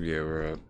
Yeah, we're up.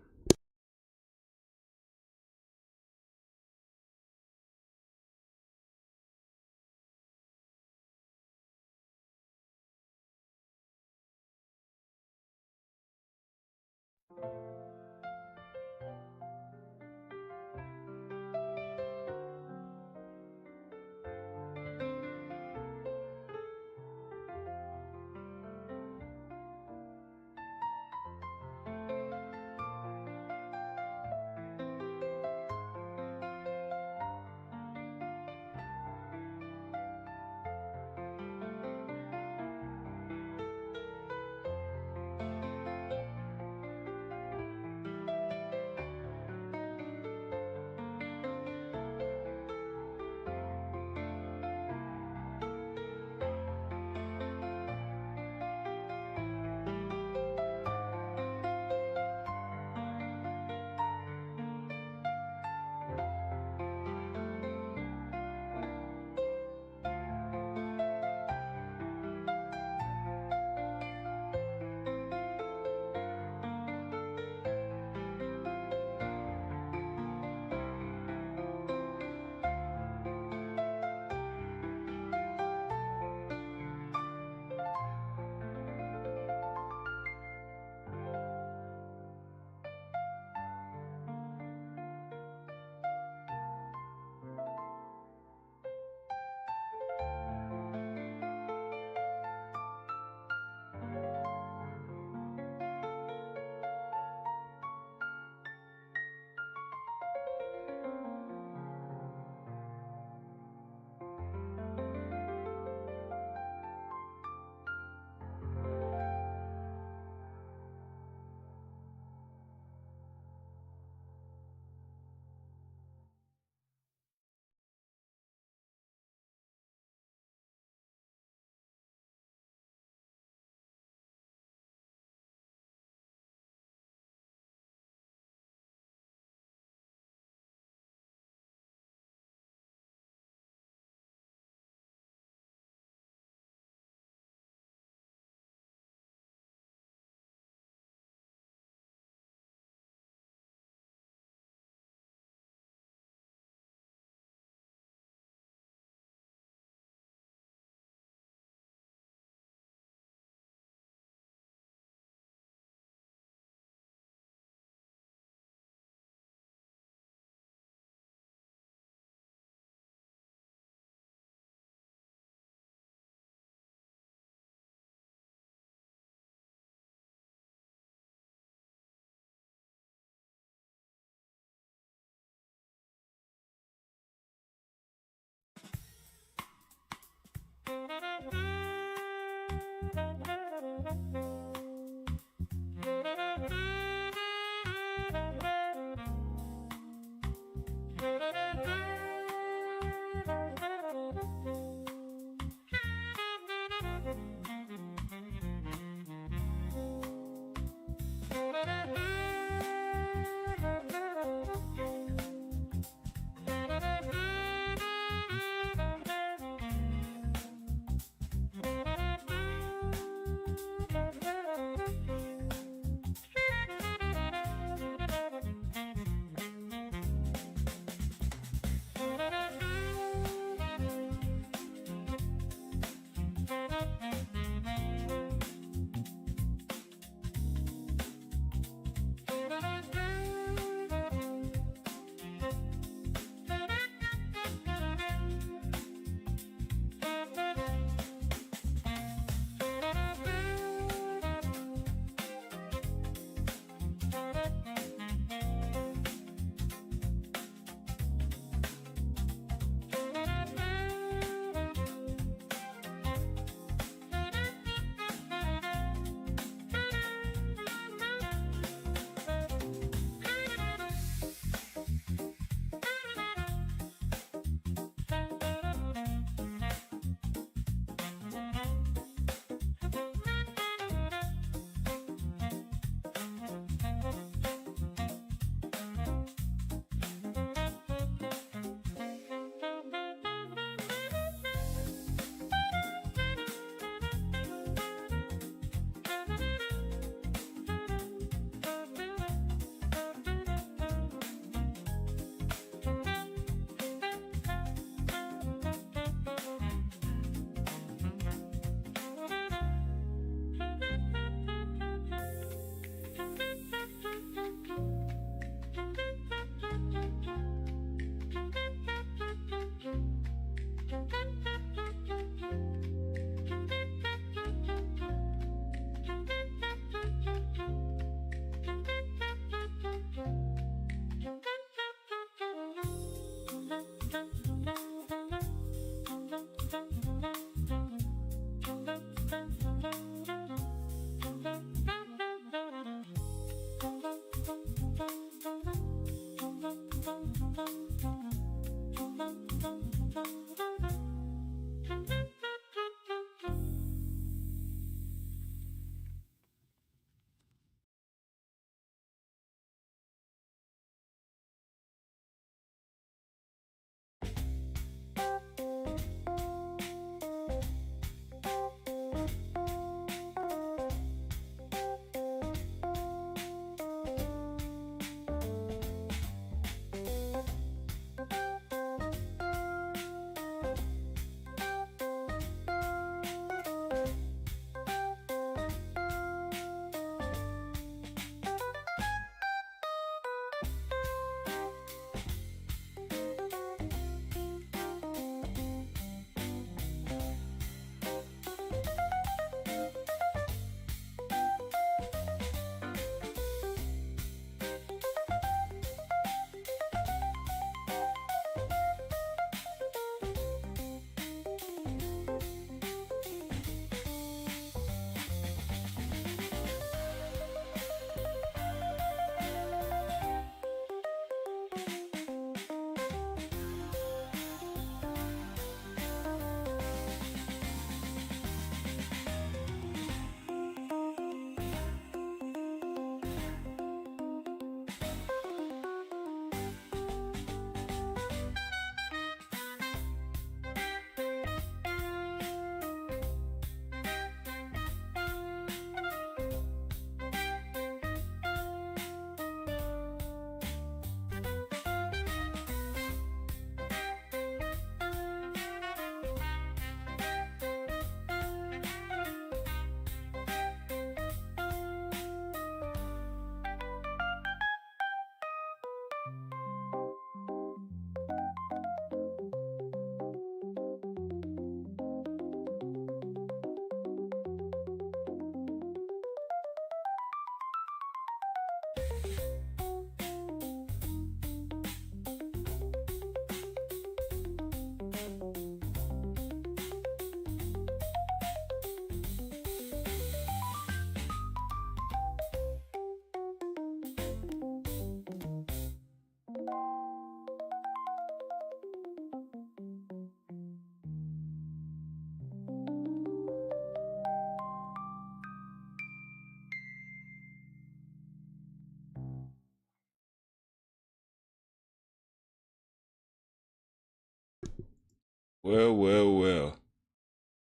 Well.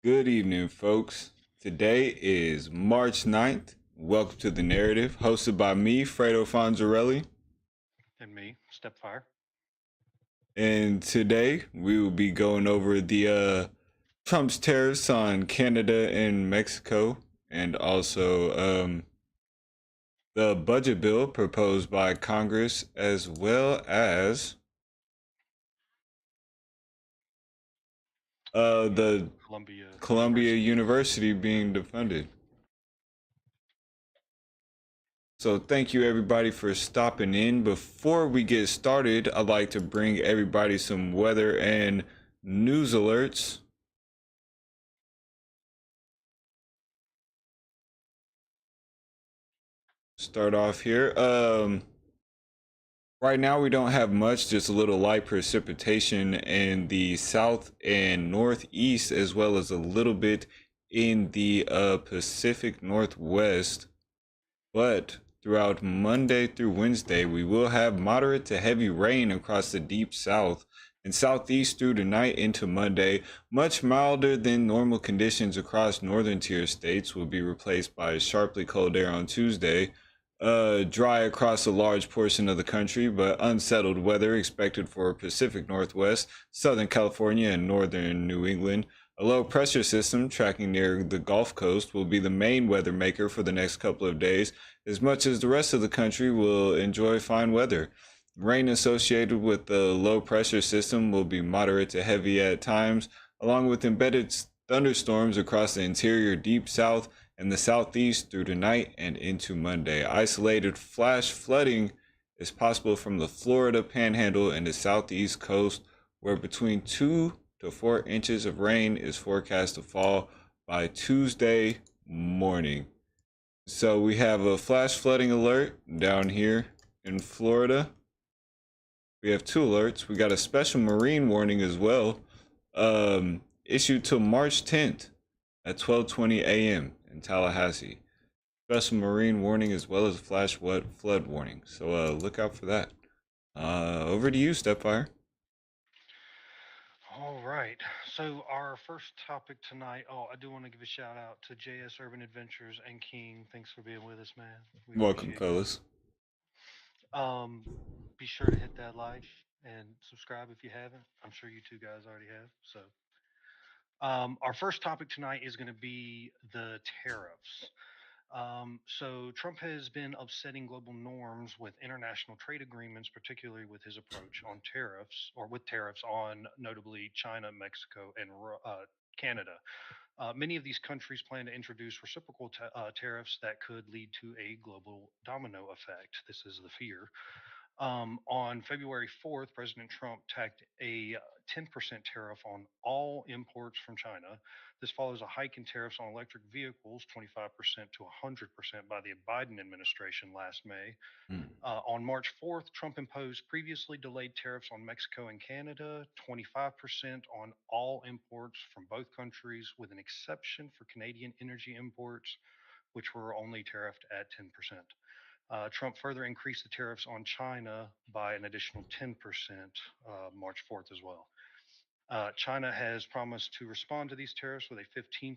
Good evening, folks. Today is March 9th. Welcome to The Narrative, hosted by me, Fredo Fonzarelli. And me, Stepfire. And today we will be going over the Trump's tariffs on Canada and Mexico, and also the budget bill proposed by Congress, as well as the Columbia Columbia University. University being defunded. So thank you everybody for stopping in. Before we get started, I'd like to bring everybody some weather and news alerts. Start off here. Right now we don't have much, just a little light precipitation in the south and northeast, as well as a little bit in the Pacific Northwest. But throughout Monday through Wednesday, we will have moderate to heavy rain across the deep south and southeast through tonight into Monday. Much milder than normal conditions across northern tier states will be replaced by sharply cold air on Tuesday. Dry across a large portion of the country, but unsettled weather expected for Pacific Northwest, Southern California, and northern New England. A low pressure system tracking near the Gulf Coast will be the main weather maker for the next couple of days, as much as the rest of the country will enjoy fine weather. Rain associated with the low pressure system will be moderate to heavy at times, along with embedded thunderstorms across the interior deep south and the southeast through tonight and into Monday. Isolated flash flooding is possible from the Florida panhandle and the southeast coast, where between 2 to 4 inches of rain is forecast to fall by Tuesday morning. So we have a flash flooding alert down here in Florida. We have two alerts. We got a special marine warning as well, issued till March 10th at 12:20 a.m. in Tallahassee. Special marine warning as well as flash flood warning. So look out for that. Over to you, Stepfire. All right. So our first topic tonight. Oh, I do want to give a shout out to JS Urban Adventures and King. Thanks for being with us, man. We Welcome, appreciate you. fellas. Um, be sure to hit that like and subscribe if you haven't. I'm sure you two guys already have. So, our first topic tonight is going to be the tariffs. So Trump has been upsetting global norms with international trade agreements, particularly with his approach on tariffs or with tariffs on notably China, Mexico, and Canada. Many of these countries plan to introduce reciprocal tariffs that could lead to a global domino effect. This is the fear. On February 4th, President Trump tacked a 10% tariff on all imports from China. This follows a hike in tariffs on electric vehicles, 25% to 100% by the Biden administration last May. Hmm. On March 4th, Trump imposed previously delayed tariffs on Mexico and Canada, 25% on all imports from both countries, with an exception for Canadian energy imports, which were only tariffed at 10%. Trump further increased the tariffs on China by an additional 10% March 4th as well. China has promised to respond to these tariffs with a 15%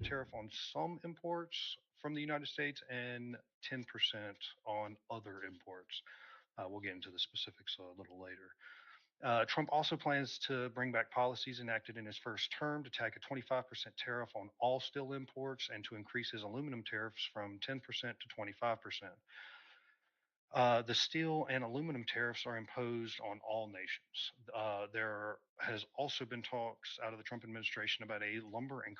tariff on some imports from the United States and 10% on other imports. We'll get into the specifics a little later. Trump also plans to bring back policies enacted in his first term to tack a 25% tariff on all steel imports and to increase his aluminum tariffs from 10% to 25%. The steel and aluminum tariffs are imposed on all nations. There has also been talks out of the Trump administration about a lumber and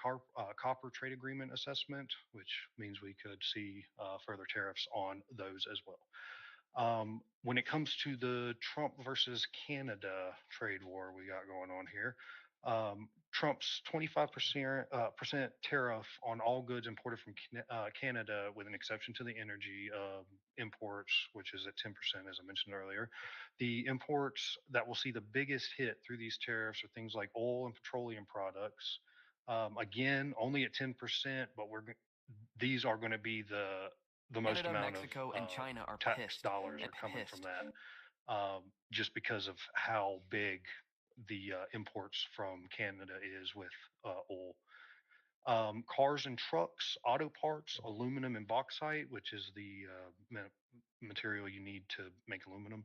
copper trade agreement assessment, which means we could see further tariffs on those as well. When it comes to the Trump versus Canada trade war we got going on here, Trump's 25% tariff on all goods imported from Canada, with an exception to the energy imports, which is at 10%, as I mentioned earlier. The imports that will see the biggest hit through these tariffs are things like oil and petroleum products. Again, only at 10%, but these are going to be the most Canada, amount of Mexico, and China are tax pissed. dollars are coming from that, just because of how big the imports from Canada is with oil. Cars and trucks, auto parts, aluminum and bauxite, which is the material you need to make aluminum,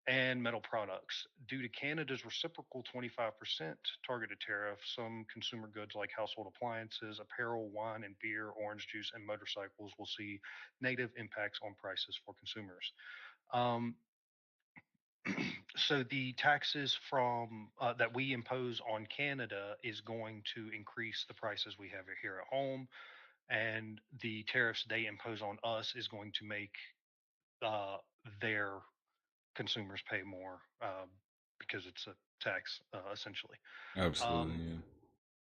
and metal products. Due to Canada's reciprocal 25% targeted tariff, some consumer goods like household appliances, apparel, wine and beer, orange juice, and motorcycles will see negative impacts on prices for consumers. Um, so the taxes from that we impose on Canada is going to increase the prices we have here at home, and the tariffs they impose on us is going to make uh, their consumers pay more because it's a tax essentially. Absolutely, Um, yeah.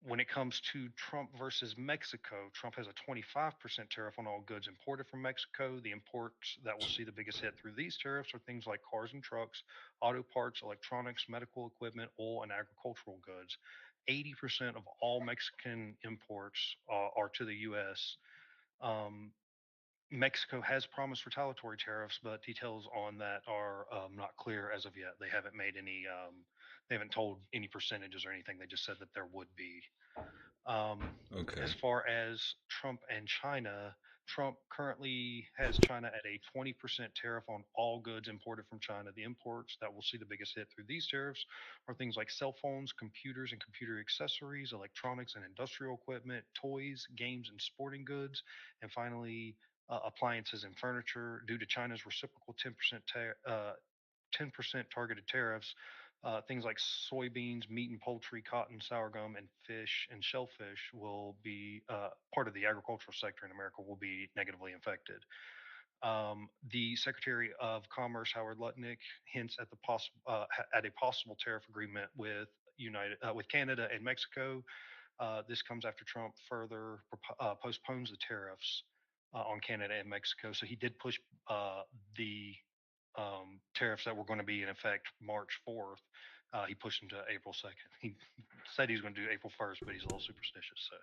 when it comes to Trump versus Mexico, Trump has a 25% tariff on all goods imported from Mexico. The imports that will see the biggest hit through these tariffs are things like cars and trucks, auto parts, electronics, medical equipment, oil, and agricultural goods. 80% of all Mexican imports are to the U.S. Um, Mexico has promised retaliatory tariffs, but details on that are not clear as of yet. They haven't made any, they haven't told any percentages or anything. They just said that there would be. Um, as Okay. far as Trump and China, Trump currently has China at a 20% tariff on all goods imported from China. The imports that will see the biggest hit through these tariffs are things like cell phones, computers and computer accessories, electronics and industrial equipment, toys, games and sporting goods, and finally, appliances and furniture. Due to China's reciprocal 10% targeted tariffs, things like soybeans, meat and poultry, cotton, sour gum, and fish and shellfish will be part of the agricultural sector in America will be negatively affected. The Secretary of Commerce Howard Lutnick hints at at a possible tariff agreement with with Canada and Mexico. This comes after Trump further postpones the tariffs on Canada and Mexico. So he did push the tariffs that were going to be in effect March 4th. He pushed them to April 2nd. He said he was going to do April 1st, but he's a little superstitious. So,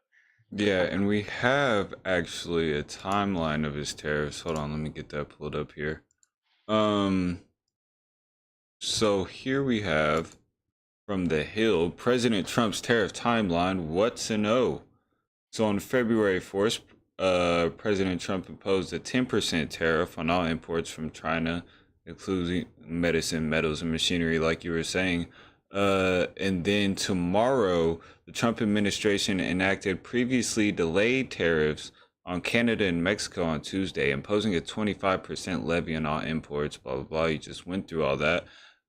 Yeah, and we have actually a timeline of his tariffs. Hold on, let me get that pulled up here. Um, so here we have from the Hill, President Trump's tariff timeline. What's to know? So on February 4th, President Trump imposed a 10% tariff on all imports from China, including medicine, metals, and machinery, like you were saying. And then tomorrow, the Trump administration enacted previously delayed tariffs on Canada and Mexico on Tuesday, imposing a 25% levy on all imports, blah, blah, blah. You just went through all that.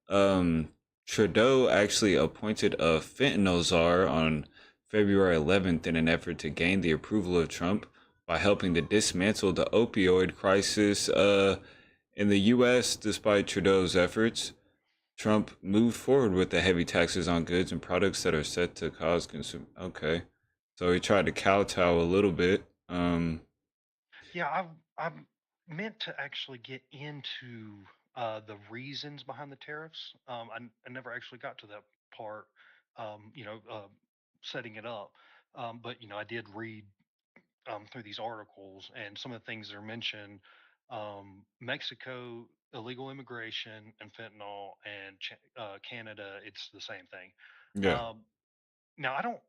Um, Trudeau actually appointed a fentanyl czar on February 11th in an effort to gain the approval of Trump by helping to dismantle the opioid crisis in the U.S. Despite Trudeau's efforts, Trump moved forward with the heavy taxes on goods and products that are set to cause consumer. Okay, so he tried to kowtow a little bit. yeah, I've meant to actually get into the reasons behind the tariffs. I never actually got to that part, setting it up. But, I did read through these articles, and some of the things that are mentioned, Mexico, illegal immigration, and fentanyl, and Canada, it's the same thing. Yeah, Um, now, I don't.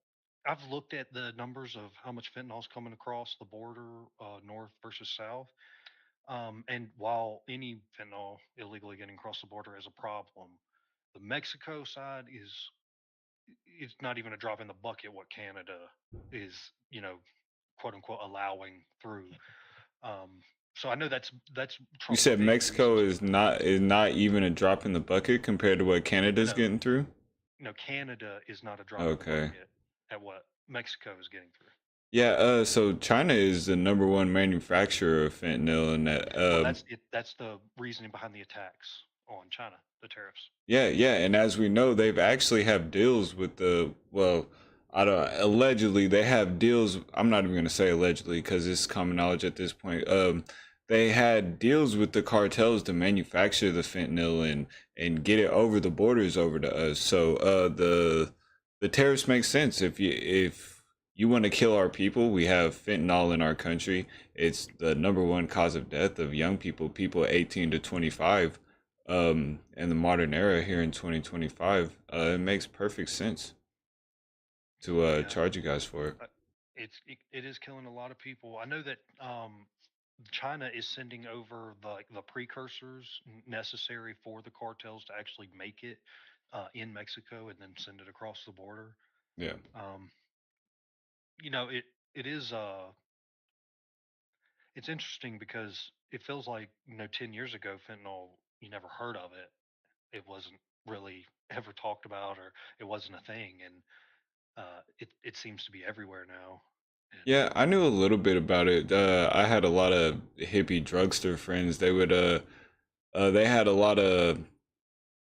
I've looked at the numbers of how much fentanyl is coming across the border, north versus south. And while any fentanyl illegally getting across the border is a problem, the Mexico side is it's not even a drop in the bucket what Canada is, quote unquote allowing through. Um, so I know that's you Trump's said big Mexico reasons. is not even a drop in the bucket compared to what Canada's No, getting through. no, Canada is not a drop in the Okay. bucket at what Mexico is getting through. Yeah, so China is the number one manufacturer of fentanyl, and that, Well, that's it. That's the reasoning behind the attacks on China, the tariffs. yeah, yeah, and as we know, they've actually have deals with the, well, I don't, allegedly they have deals. I'm not even gonna say allegedly because it's common knowledge at this point. They had deals with the cartels to manufacture the fentanyl and get it over the borders over to us. So the tariffs make sense if you want to kill our people. We have fentanyl in our country. It's the number one cause of death of young people, people 18 to 25. in the modern era here in 2025, it makes perfect sense to Yeah, charge you guys for it. uh, it is killing a lot of people. I know that China is sending over the precursors necessary for the cartels to actually make it in Mexico and then send it across the border. Yeah. Um, it is it's interesting because it feels like 10 years ago fentanyl, you never heard of it. It wasn't really ever talked about, or it wasn't a thing, and it seems to be everywhere now. And Yeah, I knew a little bit about it. I had a lot of hippie drugstore friends. They had a lot of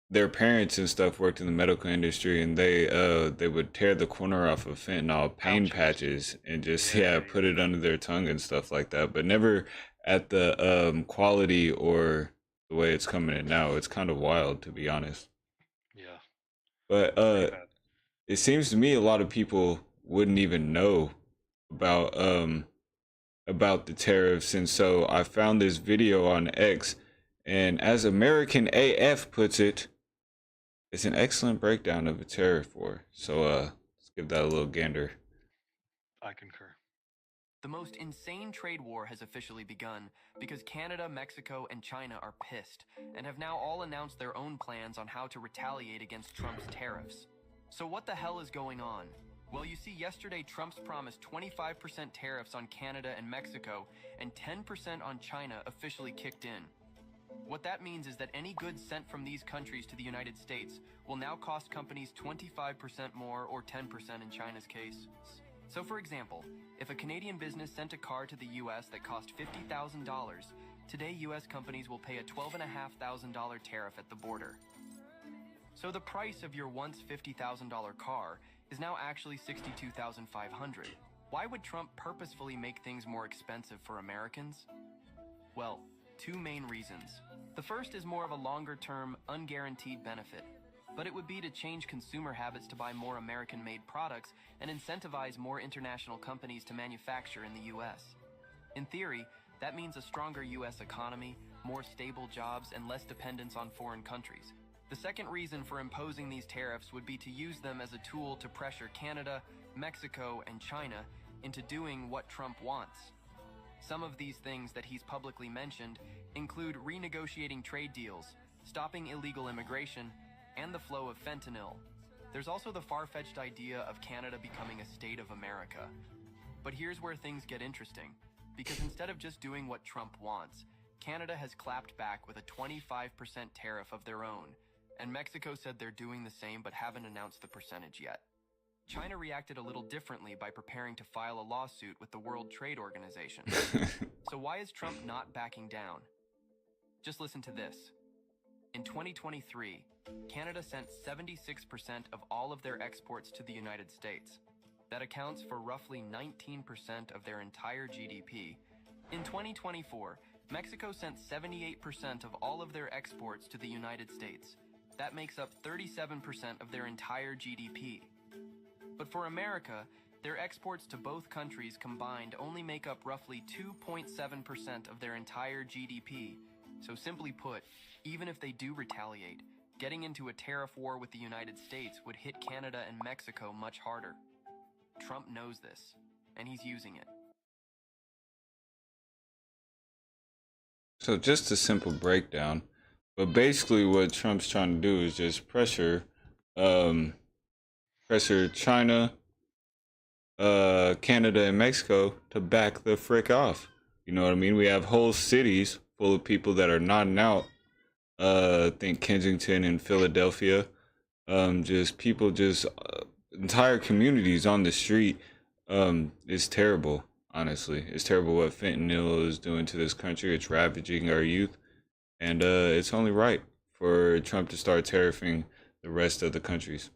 their parents and stuff worked in the medical industry, and they would tear the corner off of fentanyl pain pouches. patches and just Yeah, yeah yeah. put it under their tongue and stuff like that, but never at the quality or the way it's coming in now. It's kind of wild, to be honest. Yeah, But pretty bad. it seems to me a lot of people wouldn't even know about about the tariffs, and so I found this video on X, and as American AF puts it, it's an excellent breakdown of a tariff war. So let's give that a little gander. I concur. The most insane trade war has officially begun because Canada, Mexico, and China are pissed and have now all announced their own plans on how to retaliate against Trump's tariffs. So, what the hell is going on? Well, you see, yesterday Trump's promised 25% tariffs on Canada and Mexico and 10% on China officially kicked in. What that means is that any goods sent from these countries to the United States will now cost companies 25% more, or 10% in China's case. So, for example, if a Canadian business sent a car to the US that cost $50,000, today US companies will pay a $12,500 tariff at the border. So the price of your once $50,000 car is now actually $62,500. Why would Trump purposefully make things more expensive for Americans? Well, two main reasons. The first is more of a longer-term, unguaranteed benefit, but it would be to change consumer habits to buy more American-made products and incentivize more international companies to manufacture in the US. In theory, that means a stronger US economy, more stable jobs, and less dependence on foreign countries. The second reason for imposing these tariffs would be to use them as a tool to pressure Canada, Mexico, and China into doing what Trump wants. Some of these things that he's publicly mentioned include renegotiating trade deals, stopping illegal immigration, and the flow of fentanyl. There's also the far-fetched idea of Canada becoming a state of America. But here's where things get interesting, because instead of just doing what Trump wants, Canada has clapped back with a 25% tariff of their own, and Mexico said they're doing the same but haven't announced the percentage yet. China reacted a little differently by preparing to file a lawsuit with the World Trade Organization. So why is Trump not backing down? Just listen to this. In 2023, Canada sent 76% of all of their exports to the United States. That accounts for roughly 19% of their entire GDP. In 2024, Mexico sent 78% of all of their exports to the United States. That makes up 37% of their entire GDP. But for America, their exports to both countries combined only make up roughly 2.7% of their entire GDP. So simply put, even if they do retaliate, getting into a tariff war with the United States would hit Canada and Mexico much harder. Trump knows this, and he's using it. So just a simple breakdown, but basically what Trump's trying to do is just um, pressure China, Canada, and Mexico to back the frick off. You know what I mean? We have whole cities full of people that are nodding out. I think Kensington and Philadelphia. Just people, just entire communities on the street. It's terrible. Honestly, it's terrible what fentanyl is doing to this country. It's ravaging our youth, and it's only right for Trump to start tariffing the rest of the countries.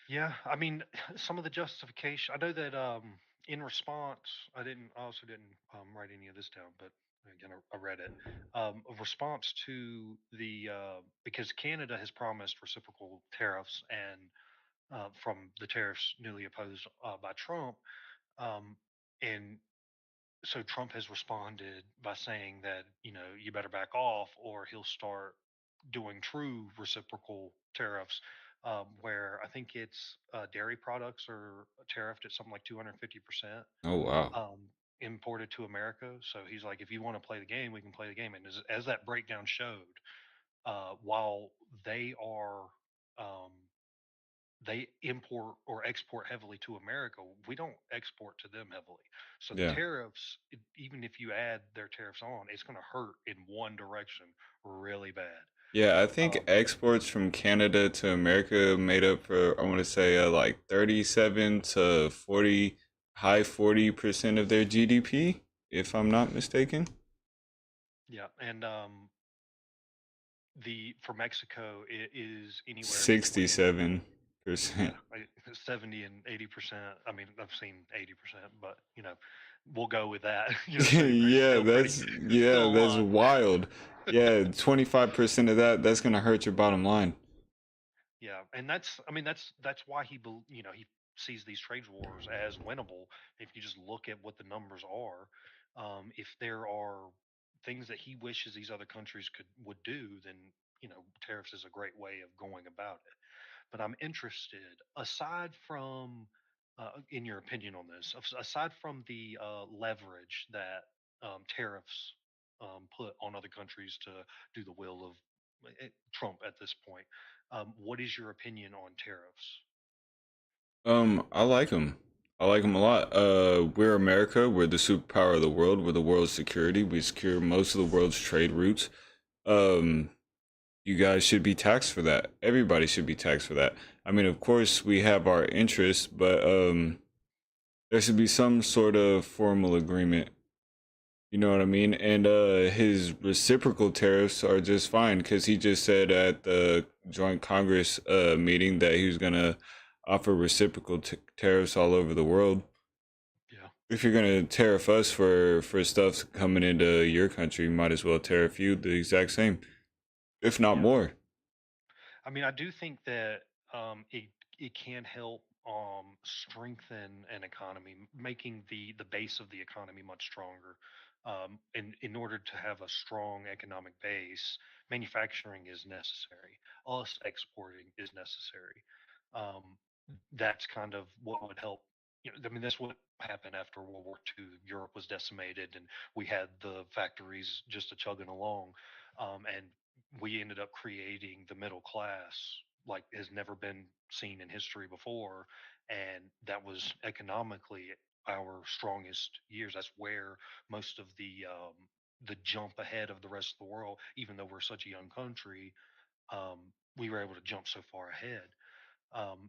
Yeah, I mean, some of the justification. I know that in response, I also didn't write any of this down, but again, I read it. A response to because Canada has promised reciprocal tariffs, and from the tariffs newly opposed by Trump, um, and so Trump has responded by saying that, you better back off or he'll start doing true reciprocal tariffs, where I think it's dairy products are tariffed at something like 250%, Oh wow. um, imported to America. So he's like, if you want to play the game, we can play the game. And as that breakdown showed, while they are um, they import or export heavily to America. We don't export to them heavily. So the Yeah. tariffs, even if you add their tariffs on, it's going to hurt in one direction really bad. Yeah, I think Um, exports from Canada to America made up for, I want to say, like 37 to 40, high 40% of their GDP, if I'm not mistaken. yeah, and the for Mexico it is anywhere between 67%. 70 and 80%. I mean, I've seen 80%, but we'll go with that. 70% is Yeah, still pretty, it's still yeah, a that's lot. wild. Yeah, 25% of that, that's gonna hurt your bottom line. Yeah, and I mean, that's why he sees these trade wars as winnable. If you just look at what the numbers are, if there are things that he wishes these other countries would do, then tariffs is a great way of going about it. But I'm interested, aside from, in your opinion on this, aside from the leverage that tariffs put on other countries to do the will of Trump at this point, what is your opinion on tariffs? I like them. I like them a lot. We're America. We're the superpower of the world. We're the world's security. We secure most of the world's trade routes. Um, you guys should be taxed for that. Everybody should be taxed for that. I mean, of course, we have our interests, but there should be some sort of formal agreement. You know what I mean? And his reciprocal tariffs are just fine because he just said at the joint Congress meeting that he was gonna offer reciprocal tariffs all over the world. Yeah. If you're gonna tariff us for stuff coming into your country, you might as well tariff you the exact same, if not Yeah. more. I mean, I do think that it can help strengthen an economy, making the base of the economy much stronger. In order to have a strong economic base, manufacturing is necessary. Us exporting is necessary. Um, that's kind of what would help. I mean, that's what happened after World War II. Europe was decimated, and we had the factories just a chugging along, and we ended up creating the middle class like has never been seen in history before, and that was economically our strongest years. That's where most of the jump ahead of the rest of the world, even though we're such a young country, um, we were able to jump so far ahead.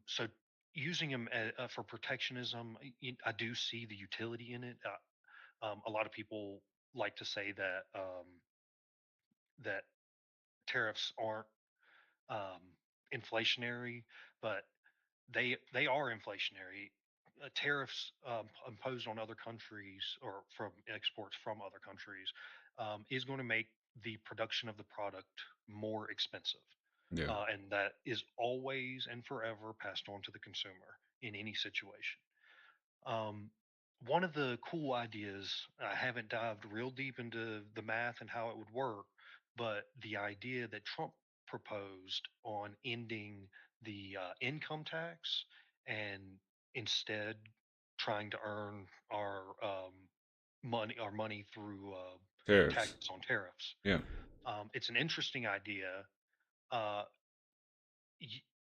So using them for protectionism, I do see the utility in it. A lot of people like to say that tariffs aren't um, inflationary, but they are inflationary. Tariffs imposed on other countries or from exports from other countries is going to make the production of the product more expensive. Yeah. And that is always and forever passed on to the consumer in any situation. Um, One of the cool ideas, I haven't dived real deep into the math and how it would work, but the idea that Trump proposed on ending the income tax and instead trying to earn our money through Tariffs. taxes on tariffs. Yeah. It's an interesting idea. Uh,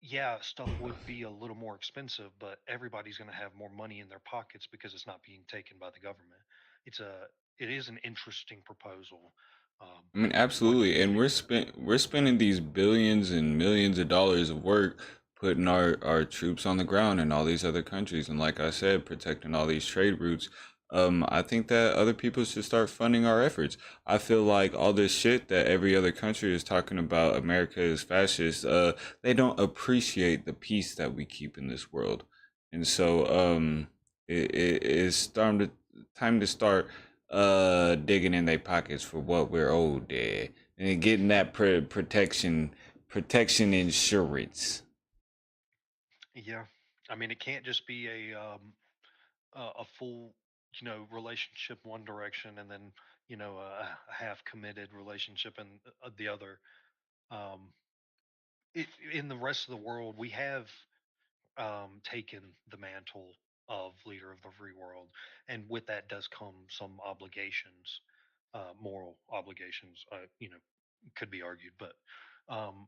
yeah, stuff would be a little more expensive, but everybody's going to have more money in their pockets because it's not being taken by the government. It's a, it is an interesting proposal. Um, I mean, what do you absolutely, and think? we're spending these billions and millions of dollars of work putting our troops on the ground in all these other countries, and like I said, protecting all these trade routes. I think that other people should start funding our efforts. I feel like all this shit that every other country is talking about, America is fascist. They don't appreciate the peace that we keep in this world, and so it is time to start digging in their pockets for what we're owed there and getting that protection insurance. Yeah, I mean, it can't just be a full relationship one direction, and then a half committed relationship in the other. Um, in the rest of the world, we have taken the mantle of leader of the free world, and with that does come some obligations, moral obligations. Could be argued, um,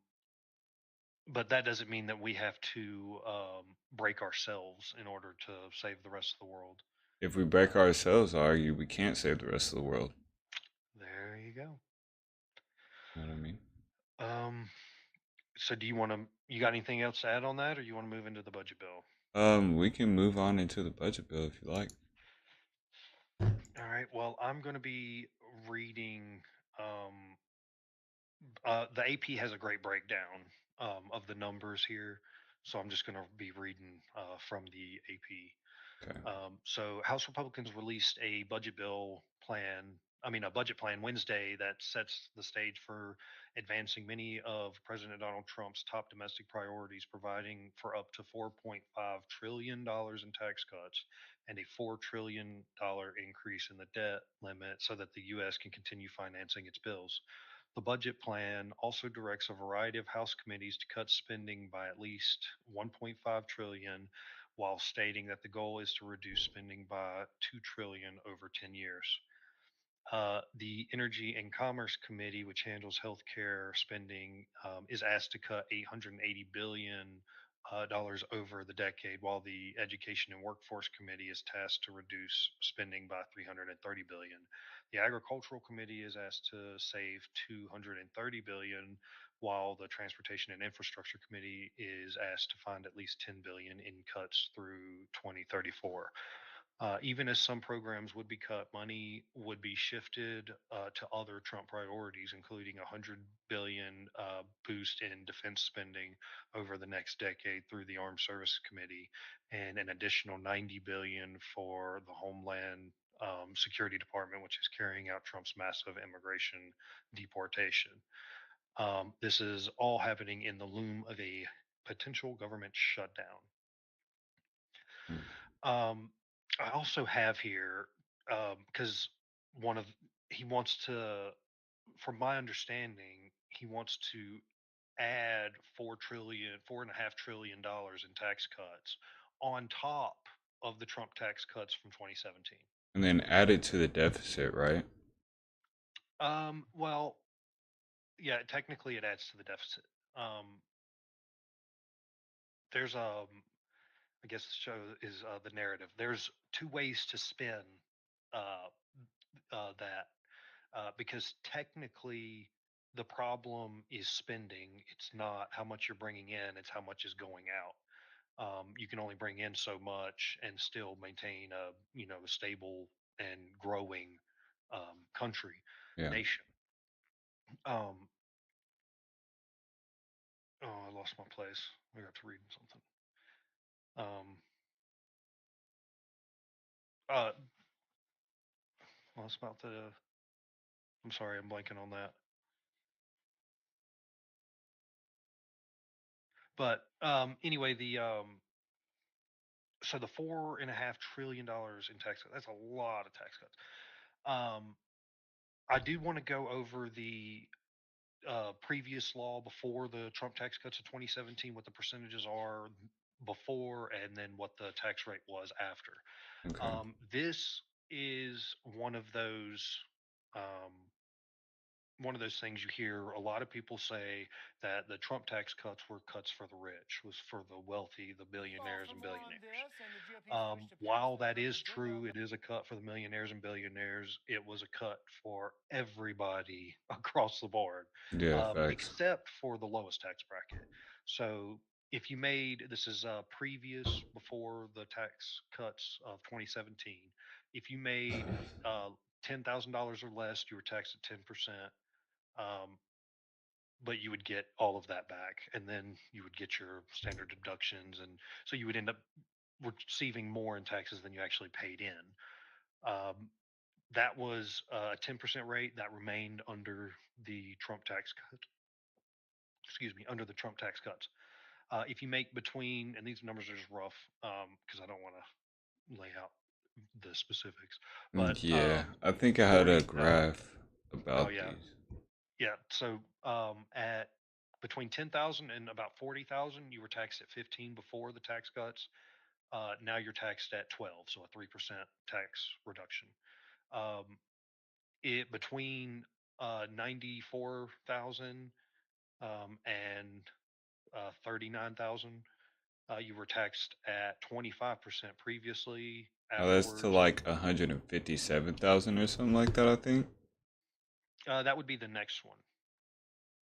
but that doesn't mean that we have to break ourselves in order to save the rest of the world. If we break ourselves, I argue we can't save the rest of the world. There you go. You know what I mean? Um, so do you got anything else to add on that, or you want to move into the budget bill? We can move on into the budget bill if you like. All right. Well, I'm going to be reading. Um, the AP has a great breakdown of the numbers here, so I'm just going to be reading from the AP. Okay. So House Republicans released a budget bill plan. I mean, a budget plan Wednesday that sets the stage for advancing many of President Donald Trump's top domestic priorities, providing for up to $4.5 trillion in tax cuts and a $4 trillion increase in the debt limit so that the U.S. can continue financing its bills. The budget plan also directs a variety of House committees to cut spending by at least 1.5 trillion, while stating that the goal is to reduce spending by 2 trillion over 10 years. The Energy and Commerce Committee, which handles healthcare spending, is asked to cut $880 billion dollars over the decade, while the Education and Workforce Committee is tasked to reduce spending by 330 billion. The Agricultural Committee is asked to save 230 billion, while the Transportation and Infrastructure Committee is asked to find at least 10 billion in cuts through 2034. Even as some programs would be cut, money would be shifted to other Trump priorities, including a 100 billion boost in defense spending over the next decade through the Armed Services Committee, and an additional 90 billion for the Homeland Security Department, which is carrying out Trump's massive immigration deportation. This is all happening in the loom of a potential government shutdown. Hmm. Um, I also have here because one of he wants to, from my understanding, he wants to add 4.5 trillion dollars in tax cuts on top of the Trump tax cuts from 2017. And then add it to the deficit, right? Well, yeah, technically it adds to the deficit. Um, there's I guess the show is the narrative. There's two ways to spin uh, that because technically the problem is spending. It's not how much you're bringing in; it's how much is going out. You can only bring in so much and still maintain a stable and growing country, Yeah. nation. Um, oh, I lost my place. I got to reading something. Um, uh, well, it's about the. I'm sorry, I'm blanking on that. But anyway, the so the $4.5 trillion in tax cuts, that's a lot of tax cuts. Um, I do want to go over the previous law before the Trump tax cuts of 2017, what the percentages are before, and then what the tax rate was after. Okay. This is um, one of those things you hear a lot of people say that the Trump tax cuts were cuts for the rich, was for the wealthy, the Well, billionaires for and more on billionaires. this and the GOP's push to pass While the that Trump is agenda, true, it is a cut for the millionaires and billionaires. It was a cut for everybody across the board, Yeah, facts. except for the lowest tax bracket. So if you made this is previous before the tax cuts of 2017, if you made $10,000 or less, you were taxed at 10%. Um, but you would get all of that back, and then you would get your standard deductions, and so you would end up receiving more in taxes than you actually paid in. Um, that was a 10% rate that remained under the Trump tax cut. Excuse me, under the Trump tax cuts. If you make between, and these numbers are just rough because I don't want to lay out the specifics. But Yeah, I think I had a 40, graph oh about yeah, these. yeah. So at between 10,000 and about 40,000, you were taxed at 15 before the tax cuts. Now you're taxed at 12, so a 3% tax reduction. Um, it between 94,000 and 39,000, you were taxed at 25% previously. Oh, that's to Afterwards, like 157,000 or something like that, I think. that would be the next one.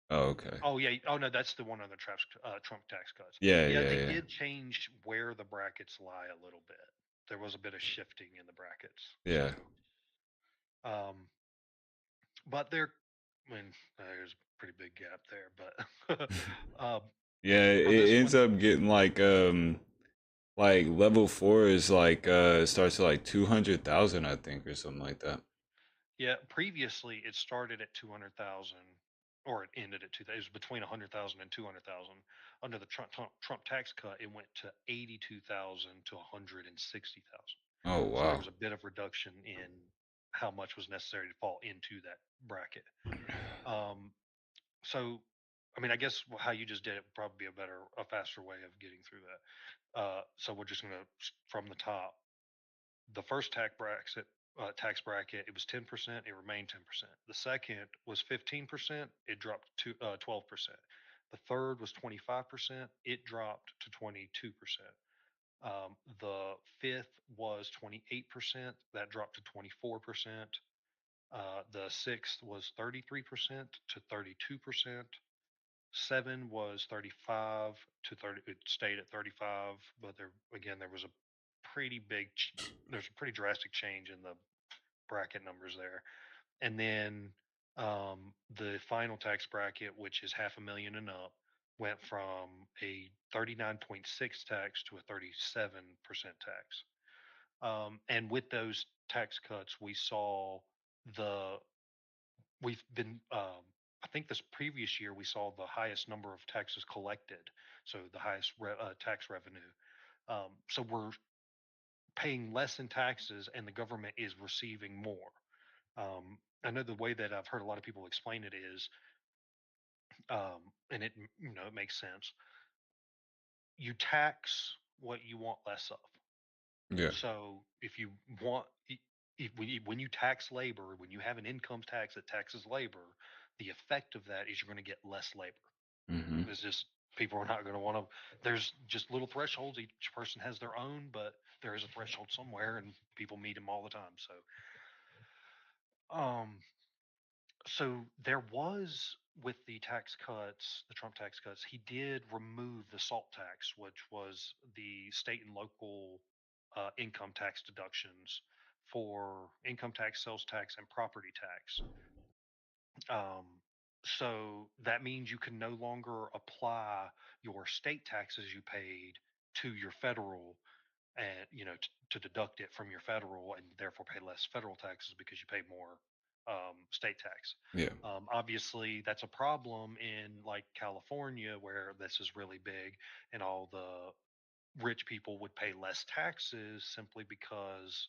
Oh, okay. Oh yeah. Oh no, that's the one on the Trump tax cuts. Yeah, Yeah, yeah, they yeah. did change where the brackets lie a little bit. There was a bit of shifting in the brackets. So, Yeah. um, but there, I mean, there's a pretty big gap there. But um, Yeah, for it this ends one, up getting like level 4 is like starts at like 200,000 I think or something like that. yeah, previously it started at 200,000, or it ended at 2,000. It was between 100,000 and 200,000. Under the Trump tax cut, it went to 82,000 to 160,000. Oh, So there wow. was a bit of reduction in how much was necessary to fall into that bracket. Um, so, I mean, I guess how you just did it would probably be a faster way of getting through that. So we're just gonna from the top. The first tax bracket, it was 10%. It remained 10%. The second was 15%. It dropped to 12%. The third was 25%. It dropped to 22%. The fifth was 28%. That dropped to 24%. The sixth was 33% to 32%. Seven was 35 to 30. It stayed at 35, but there was a pretty there's a pretty drastic change in the bracket numbers there. And then the final tax bracket, which is half a million and up, went from a 39.6 tax to a 37% tax. And with those tax cuts, the we've been I think this previous year we saw the highest number of taxes collected, so the highest tax revenue. So we're paying less in taxes, and the government is receiving more. I know the way that I've heard a lot of people explain it is, and it makes sense. You tax what you want less of. Yeah. So if you want, when you tax labor, when you have an income tax that taxes labor, the effect of that is you're going to get less labor. Mm-hmm. It's just people are not going to want to. There's just little thresholds. Each person has their own, but there is a threshold somewhere, and people meet them all the time. Um, so there was with the tax cuts, the Trump tax cuts, he did remove the SALT tax, which was the state and local income tax deductions for income tax, sales tax, and property tax. Um, so that means you can no longer apply your state taxes you paid to your federal, and to deduct it from your federal and therefore pay less federal taxes because you pay more state tax. Yeah. Obviously, that's a problem in like California where this is really big, and all the rich people would pay less taxes simply because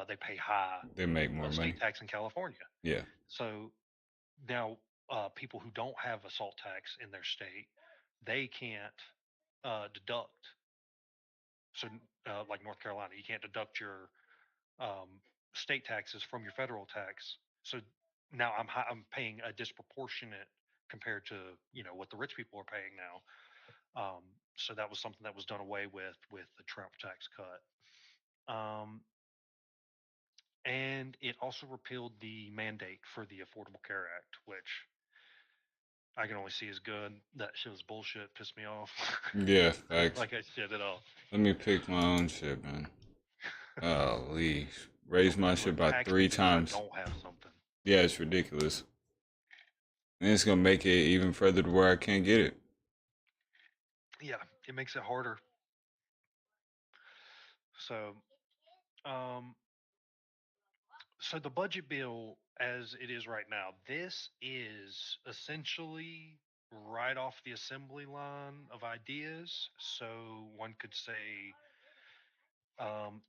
they pay high They make more money. state tax in California. Yeah. So now, people who don't have a salt tax in their state, they can't deduct. So, like North Carolina, you can't deduct your um, state taxes from your federal tax. So now I'm paying a disproportionate compared to what the rich people are paying now. So that was something that was done away with the Trump tax cut. Um, and it also repealed the mandate for the Affordable Care Act, which I can only see as good. That shit was bullshit. Pissed me off. Yeah, facts. Like I said it all. Let me pick my own shit, man. Golly. Raise my People shit are by taxing three me because I times. don't have something. Yeah, it's ridiculous. And it's gonna make it even further to where I can't get it. Yeah, it makes it harder. So, um, so the budget bill as it is right now, this is essentially right off the assembly line of ideas. So one could say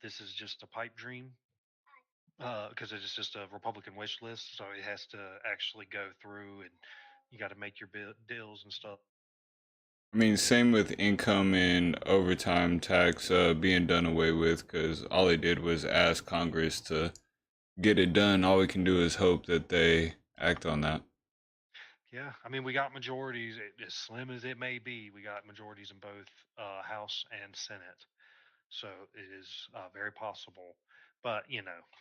This is just a pipe dream because it's just a Republican wish list. So it has to actually go through, and you got to make your deals and stuff. I mean, same with income and overtime tax being done away with, because all they did was ask Congress to get it done. All we can do is hope that they act on that. Yeah, I mean, we got majorities, as slim as it may be. We got majorities in both House and Senate, so it is very possible. But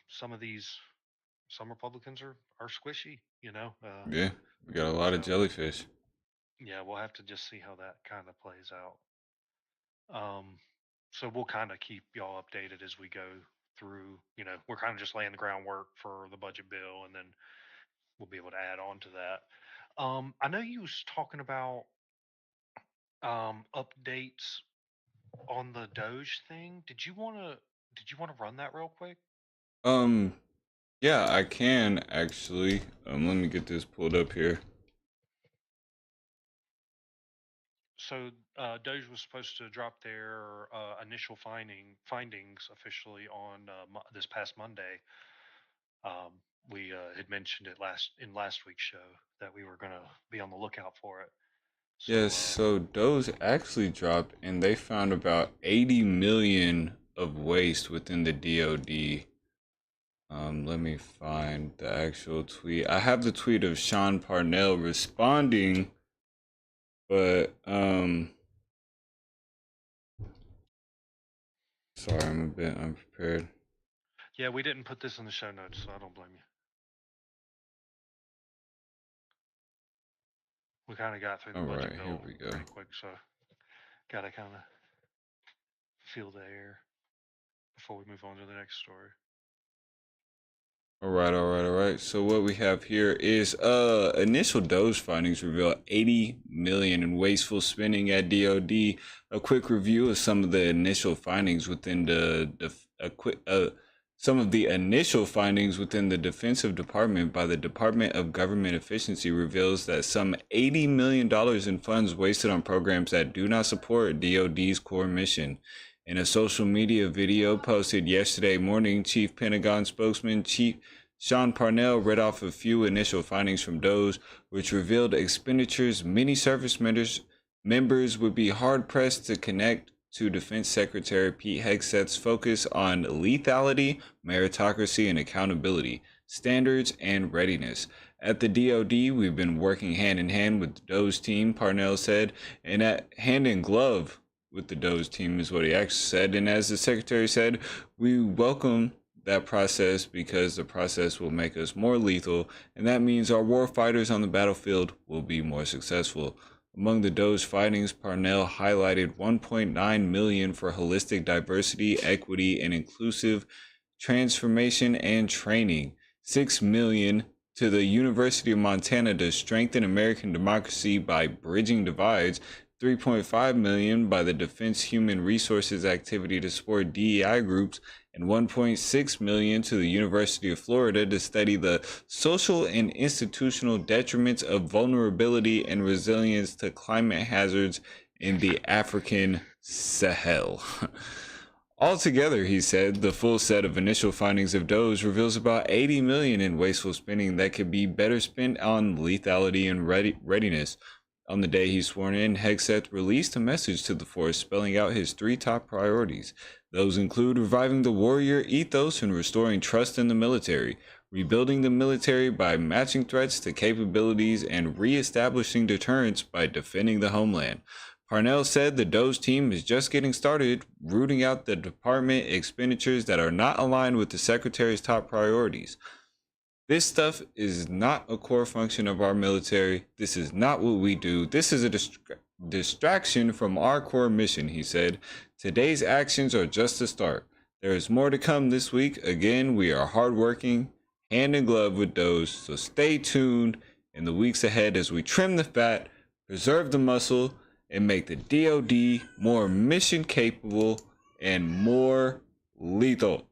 some Republicans are squishy. Yeah, we got a lot of So jellyfish. yeah, we'll have to just see how that kind of plays out. So we'll kind of keep y'all updated as we go through. We're kind of just laying the groundwork for the budget bill, and then we'll be able to add on to that. I know you was talking about updates on the Doge thing. Did you want to run that real quick? Um, yeah, I can actually. Let me get this pulled up here. So Doge was supposed to drop their initial findings officially on this past Monday. We had mentioned it last week's show that we were gonna be on the lookout for it. So Yes, so those actually dropped, and they found about 80 million of waste within the DoD. Let me find the actual tweet. I have the tweet of Sean Parnell responding, but sorry, I'm a bit unprepared. yeah, we didn't put this in the show notes, so I don't blame you. We kind of got through the All right, budget here bill we go. pretty quick, so gotta kind of feel the air before we move on to the next story. All right, all right, all right. So what we have here is initial Doge findings reveal 80 million in wasteful spending at DoD. A quick review of some of the initial findings within some of the initial findings within the Defensive Department by the Department of Government Efficiency reveals that some $80 million in funds wasted on programs that do not support DoD's core mission. In a social media video posted yesterday morning, Chief Pentagon spokesman Chief Sean Parnell read off a few initial findings from DOGE, which revealed expenditures many service members would be hard-pressed to connect to Defense Secretary Pete Hegseth's focus on lethality, meritocracy, and accountability, standards, and readiness. At the DoD, we've been working hand in hand with the DOGE team, Parnell said, and at hand in glove with the DOGE team is what he actually said. And as the secretary said, we welcome that process because the process will make us more lethal, and that means our war fighters on the battlefield will be more successful. Among the DOGE findings, Parnell highlighted 1.9 million for holistic diversity, equity, and inclusive transformation and training, 6 million to the University of Montana to strengthen American democracy by bridging divides, 3.5 million by the Defense Human Resources Activity to support DEI groups, and 1.6 million to the University of Florida to study the social and institutional detriments of vulnerability and resilience to climate hazards in the African Sahel. Altogether, he said, the full set of initial findings of DOGE reveals about 80 million in wasteful spending that could be better spent on lethality and readiness. On the day he's sworn in, Hegseth released a message to the force spelling out his 3 top priorities. Those include reviving the warrior ethos and restoring trust in the military, rebuilding the military by matching threats to capabilities, and reestablishing deterrence by defending the homeland. Parnell said the DOGE team is just getting started, rooting out the department expenditures that are not aligned with the secretary's top priorities. This stuff is not a core function of our military. This is not what we do. This is a distraction from our core mission, he said. Today's actions are just a start. There is more to come this week. Again, we are hardworking, hand in glove with DOGE, so stay tuned in the weeks ahead as we trim the fat, preserve the muscle, and make the DoD more mission capable and more lethal.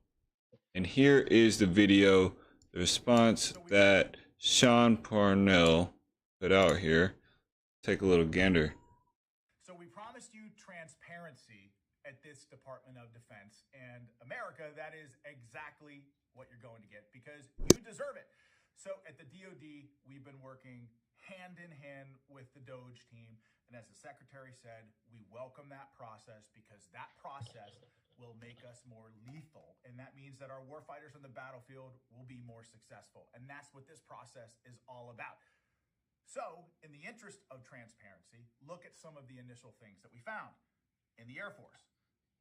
And here is the video, the response that Sean Parnell put out here. Take a little gander. So we promised you transparency at this Department of Defense. And America, that is exactly what you're going to get because you deserve it. So at the DoD, we've been working hand in hand with the Doge team. And as the secretary said, we welcome that process because that process will make us more lethal. And that means that our warfighters on the battlefield will be more successful. And that's what this process is all about. So, in the interest of transparency, look at some of the initial things that we found. In the Air Force,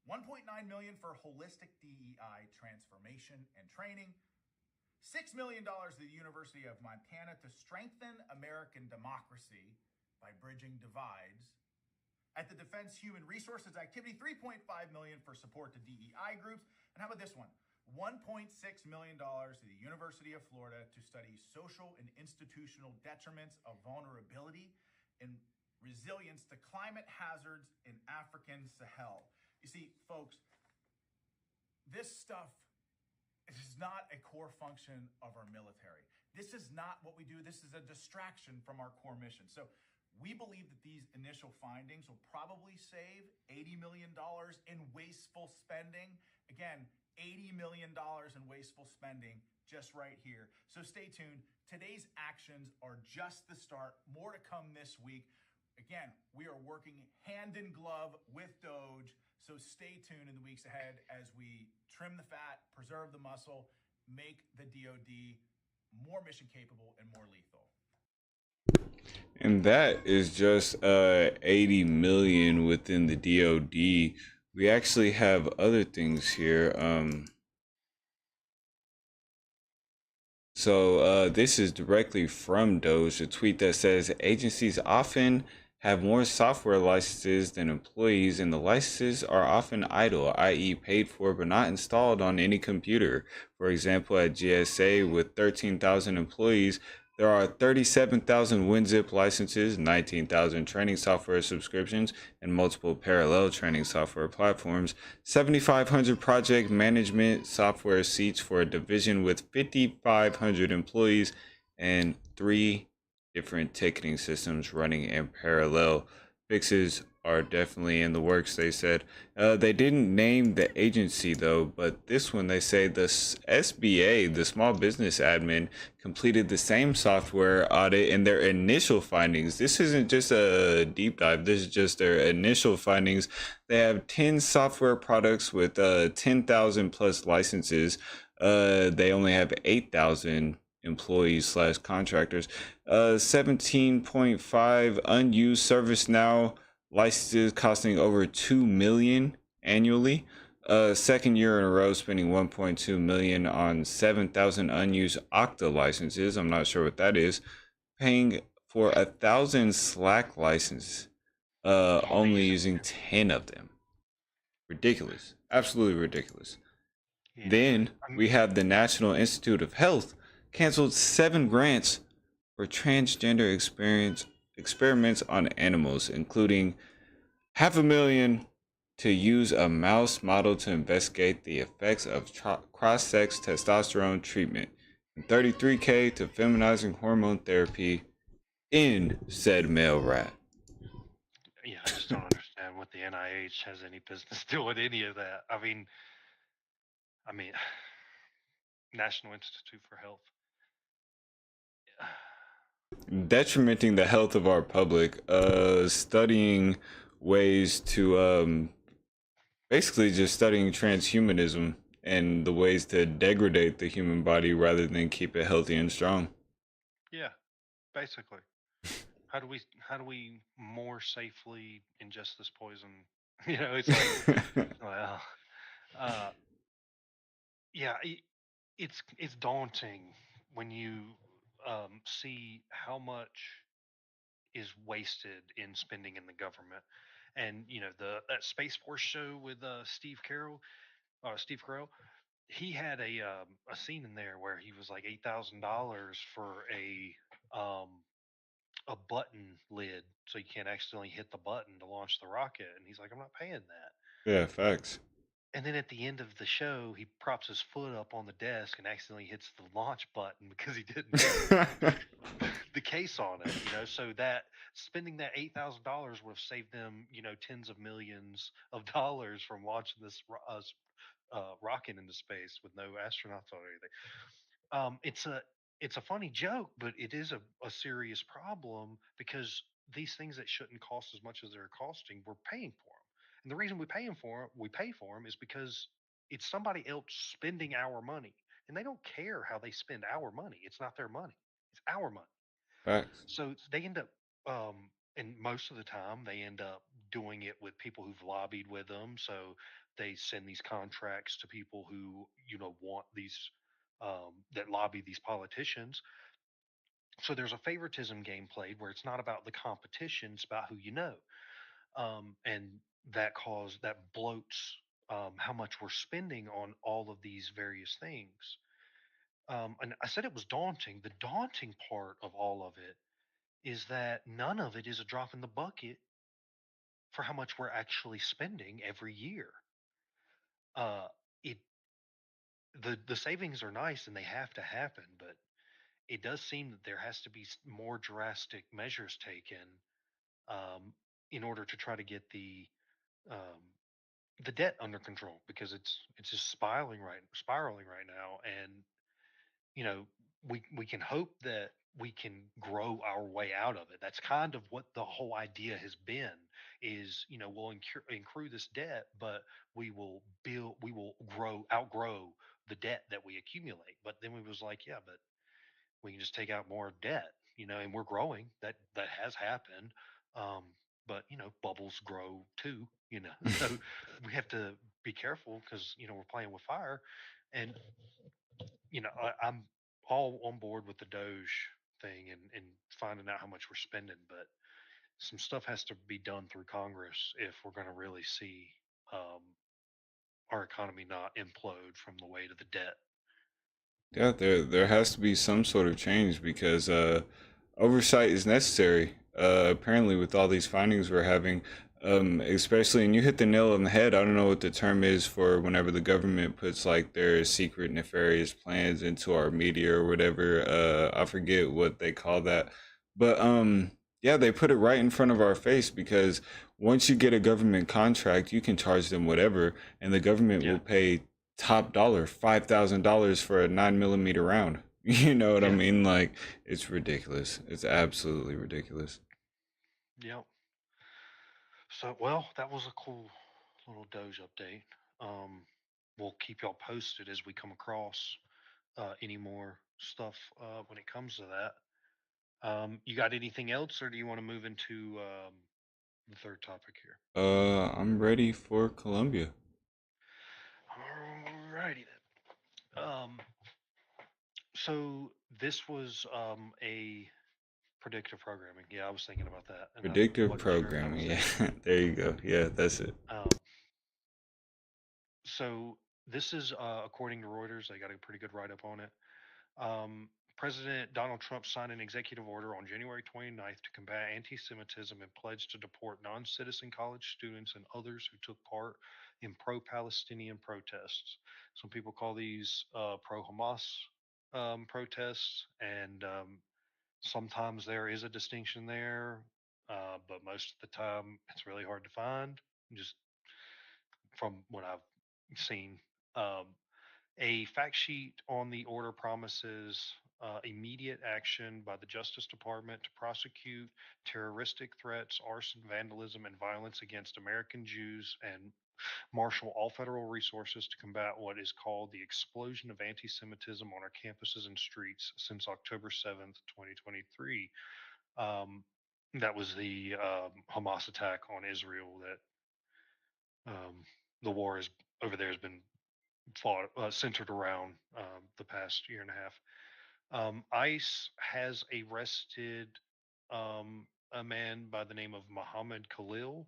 $1.9 million for holistic DEI transformation and training, $6 million to the University of Montana to strengthen American democracy by bridging divides. At the Defense Human Resources Activity, $3.5 million for support to DEI groups. And how about this one? $1.6 million to the University of Florida to study social and institutional detriments of vulnerability and resilience to climate hazards in African Sahel. You see, folks, this stuff is not a core function of our military. This is not what we do. This is a distraction from our core mission. So we believe that these initial findings will probably save $80 million in wasteful spending. Again, $80 million in wasteful spending just right here. So stay tuned. Today's actions are just the start. More to come this week. Again, we are working hand in glove with Doge. So stay tuned in the weeks ahead as we trim the fat, preserve the muscle, make the DoD more mission capable and more lethal. And that is just 80 million within the DoD. We actually have other things here. So this is directly from Doge, a tweet that says agencies often have more software licenses than employees, and the licenses are often idle, i.e. paid for but not installed on any computer. For example, at GSA with 13,000 employees, there are 37,000 WinZip licenses, 19,000 training software subscriptions, and multiple parallel training software platforms, 7,500 project management software seats for a division with 5,500 employees, and 3 different ticketing systems running in parallel. Fixes are definitely in the works, they said. They didn't name the agency though, but this one they say the SBA, the Small Business Admin, completed the same software audit in their initial findings. This isn't just a deep dive, this is just their initial findings. They have 10 software products with 10,000 plus licenses. They only have 8,000 employees slash contractors. 17.5 unused ServiceNow licenses costing over 2 million annually. Second year in a row spending 1.2 million on 7,000 unused Okta licenses. I'm not sure what that is. Paying for 1,000 Slack licenses, only using 10 of them. Ridiculous. Absolutely ridiculous. Yeah. Then we have the National Institute of Health canceled 7 grants for transgender experiments on animals, including $500,000 to use a mouse model to investigate the effects of cross-sex testosterone treatment, and $33,000 to feminizing hormone therapy in said male rat. Yeah, I just don't understand what the NIH has any business doing any of that. I mean, National Institute for Health. Detrimenting the health of our public, studying ways to basically just studying transhumanism and the ways to degrade the human body rather than keep it healthy and strong. Yeah, basically. How do we more safely ingest this poison? It's like, well, yeah, it's daunting when you see how much is wasted in spending in the government. And that Space Force show with Steve Carell, he had a scene in there where he was like $8,000 for a button lid, so you can't accidentally hit the button to launch the rocket. And he's like, I'm not paying that. Yeah, facts. And then at the end of the show, he props his foot up on the desk and accidentally hits the launch button because he didn't. The case on it, so that spending that $8,000 would have saved them, tens of millions of dollars from watching this us rocket into space with no astronauts or anything. It's a funny joke, but it is a serious problem because these things that shouldn't cost as much as they're costing, we're paying for them. And the reason we pay for them is because it's somebody else spending our money, and they don't care how they spend our money. It's not their money; it's our money. Facts. So they end up, and most of the time, they end up doing it with people who've lobbied with them. So they send these contracts to people who, want these, that lobby these politicians. So there's a favoritism game played where it's not about the competition, it's about who you know. And that bloats how much we're spending on all of these various things. And I said it was daunting. The daunting part of all of it is that none of it is a drop in the bucket for how much we're actually spending every year. Uh, it the savings are nice and they have to happen, but it does seem that there has to be more drastic measures taken um, in order to try to get um, the debt under control because it's just spiraling right now, and you know, we can hope that we can grow our way out of it. That's kind of what the whole idea has been is, we'll incur this debt, but we will outgrow the debt that we accumulate. But then we was like, yeah, but we can just take out more debt, and we're growing. That has happened. Um, but bubbles grow too, so we have to be careful because, we're playing with fire. And I'm all on board with the Doge thing and finding out how much we're spending, but some stuff has to be done through Congress if we're going to really see um, our economy not implode from the weight of the debt. Yeah, there has to be some sort of change because oversight is necessary. Apparently, with all these findings we're having, especially, and you hit the nail on the head. I don't know what the term is for whenever the government puts like their secret nefarious plans into our media or whatever. I forget what they call that, but yeah, they put it right in front of our face because once you get a government contract, you can charge them whatever, and the government Yeah, will pay top dollar $5,000 for a 9 millimeter round. You know what I yeah, mean? Like it's ridiculous. It's absolutely ridiculous. yeah. So, well, that was a cool little Doge update. Um, we'll keep y'all posted as we come across any more stuff when it comes to that. You got anything else, or do you want to move into the third topic here? I'm ready for Colombia. Alrighty then. So this was a predictive programming. Yeah, I was thinking about that, and I Predictive wasn't sure if that programming. was Yeah, it. there you go. Yeah, that's it. Um, so this is according to Reuters. They got a pretty good write up on it. Um, President Donald Trump signed an executive order on January 29th to combat anti Semitism and pledged to deport non citizen college students and others who took part in pro Palestinian protests. Some people call these pro Hamas protests, and sometimes there is a distinction there, but most of the time it's really hard to find, just from what I've seen. Um, a fact sheet on the order promises immediate action by the Justice Department to prosecute terroristic threats, arson, vandalism, and violence against American Jews and marshal all federal resources to combat what is called the explosion of anti Semitism on our campuses and streets since October 7th, 2023. Um, that was the Hamas attack on Israel um, the war is over there has been fought centered around the past year and a half. ICE has arrested a man by the name of Mohammed Khalil.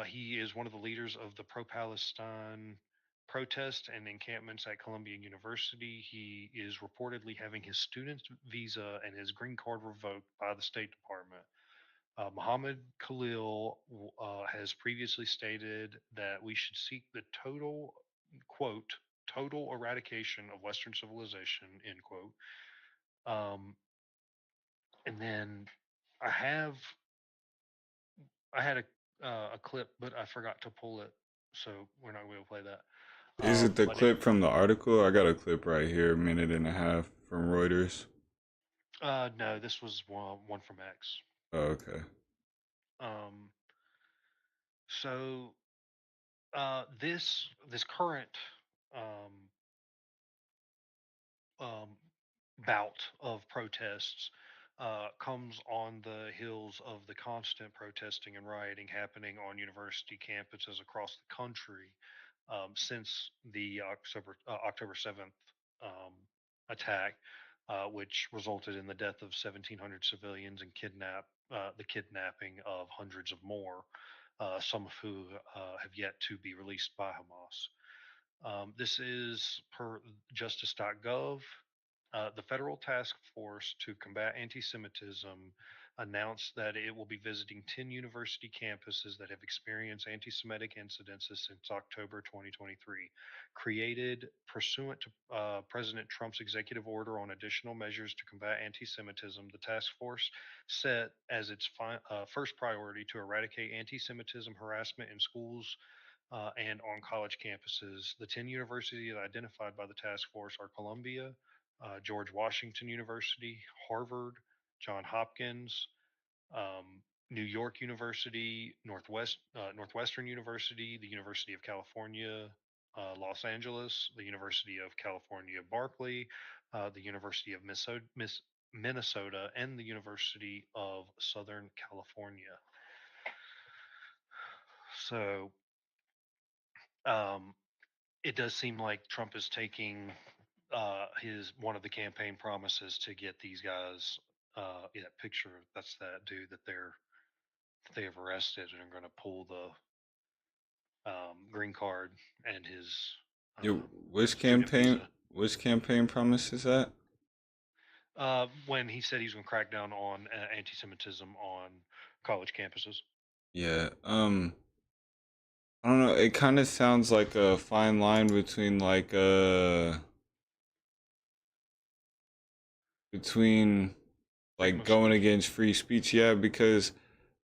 He is one of the leaders of the pro-Palestine protests and encampments at Columbia University. He is reportedly having his student visa and his green card revoked by the State Department. Mohammed Khalil has previously stated that we should seek the quote, total eradication of Western civilization, end quote. Um, And then I have I had a clip, but I forgot to pull it, so we're not going to play that. Is it the But it clip from the article? I got a clip right here, a minute and a half from Reuters. no, this was one from X. Oh, okay. Um, so this current um, um, bout of protests comes on the heels of the constant protesting and rioting happening on university campuses across the country since the October 7th um, attack, which resulted in the death of 1,700 civilians and the kidnapping of hundreds of more, some of who have yet to be released by Hamas. This is per justice.gov. The federal task force to combat anti Semitism announced that it will be visiting 10 university campuses that have experienced anti Semitic incidences since October 2023. Created pursuant to President Trump's executive order on additional measures to combat anti Semitism, the task force set as its first priority to eradicate anti Semitism harassment in schools and on college campuses. The 10 universities identified by the task force are Columbia, George Washington University, Harvard, John Hopkins, New York University, Northwestern University, the University of California, Los Angeles, the University of California, Berkeley, the University of Minnesota, and the University of Southern California. So um, it does seem like Trump is taking his one of the campaign promises to get these guys. That picture, that's that dude that they have arrested and are going to pull the green card and his Yo, student visa. which campaign promise is that? When he said he's going to crack down on anti-Semitism on college campuses. Yeah. I don't know. It kind of sounds like a fine line between between Freedom like of going speech. against free speech. Yeah, because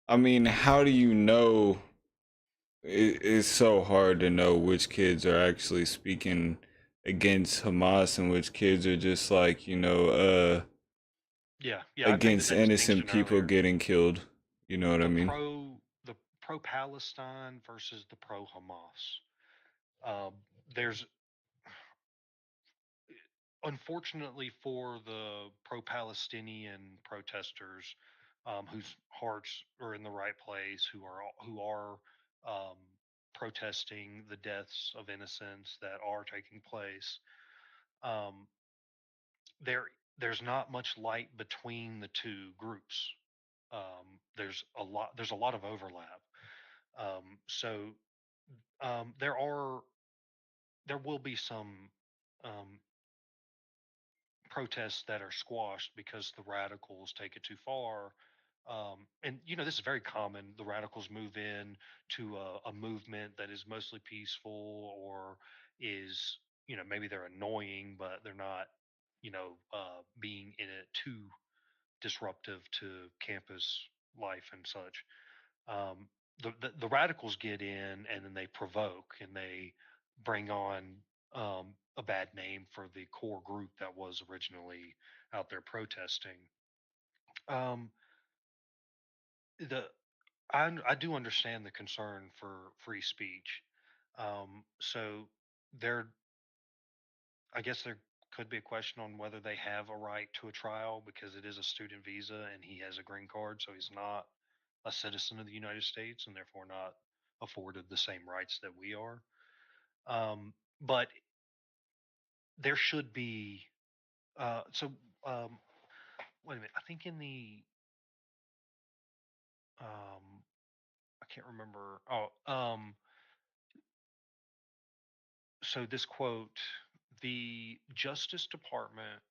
I mean, how do you know? It's so hard to know which kids are actually speaking against Hamas and which kids are just like, Yeah, I made against that innocent distinction people earlier. getting killed. You know what I The mean? pro Palestine versus the pro Hamas. There's unfortunately for the pro-Palestinian protesters whose hearts are in the right place, who are um, protesting the deaths of innocents that are taking place. Um, there, there's not much light between the two groups. There's a lot of overlap. So there will be some um, protests that are squashed because the radicals take it too far. And this is very common. The radicals move in to a movement that is mostly peaceful, or is maybe they're annoying, but they're not being in it too disruptive to campus life and such. um, the radicals get in and then they provoke and they bring on a bad name for the core group that was originally out there protesting. Um, the I do understand the concern for free speech. So there, I guess there could be a question on whether they have a right to a trial because it is a student visa and he has a green card, so he's not a citizen of the United States and therefore not afforded the same rights that we are. But there should be. So wait a minute. I think in the I can't remember. So this quote: the Justice Department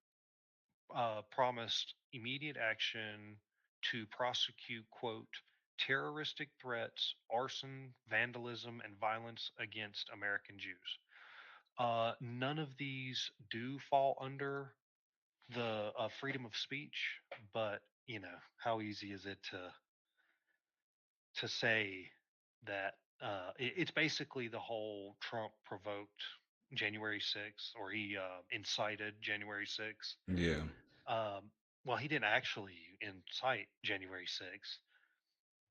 promised immediate action to prosecute, quote, terroristic threats, arson, vandalism, and violence against American Jews. None of these do fall under the freedom of speech, but how easy is it to say that it's basically the whole Trump provoked January 6th, or he incited January 6th. Yeah. Um, well, he didn't actually incite January 6th,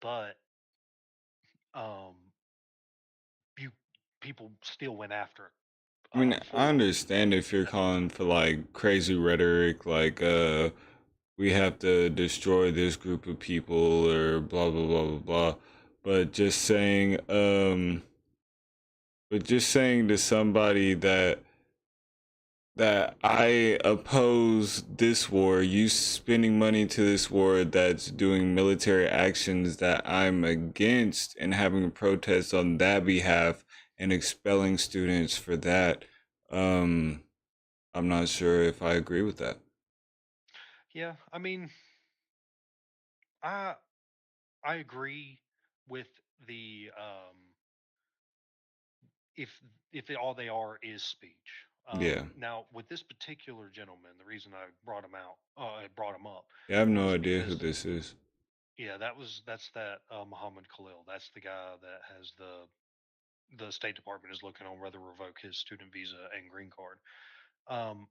but um, you people still went after it I mean, I for understand if you're that reason. calling for like crazy rhetoric, like we have to destroy this group of people or blah blah blah blah blah. But just saying, but just saying to somebody that I oppose this war, you spending money to this war that's doing military actions that I'm against, and having a protest on that behalf and expelling students for that. Um, I'm not sure if I agree with that. Yeah, I mean, I I agree with the if all they are is speech. Yeah. Now, with this particular gentleman, the reason I brought him out, I brought him up, Yeah, I have no was idea who because this is. yeah, that's that Muhammad Khalil. That's the guy that has the State Department is looking on whether to revoke his student visa and green card. Um,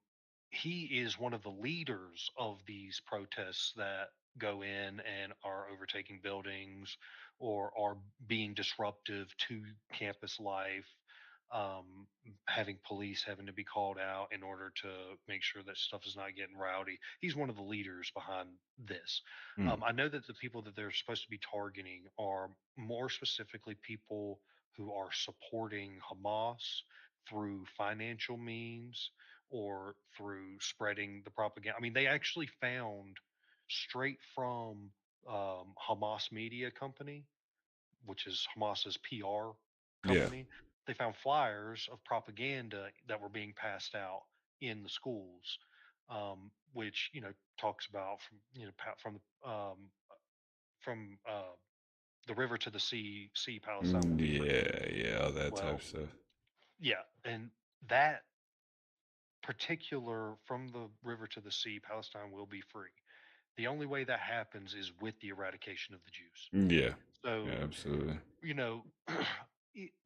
he is one of the leaders of these protests that go in and are overtaking buildings or are being disruptive to campus life, um, having police having to be called out in order to make sure that stuff is not getting rowdy. He's one of the leaders behind this. Hmm. I know that the people that they're supposed to be targeting are more specifically people who are supporting Hamas through financial means or through spreading the propaganda. I mean, they actually found straight from Hamas Media Company, which is Hamas's PR Yeah. company. They found flyers of propaganda that were being passed out in the schools, which talks about from the river to the sea, Palestine will be free. Yeah, yeah, all that type Well, of stuff. yeah, and that particular from the river to the sea, Palestine will be free. The only way that happens is with the eradication of the Jews. Yeah, yeah, So, absolutely. you know,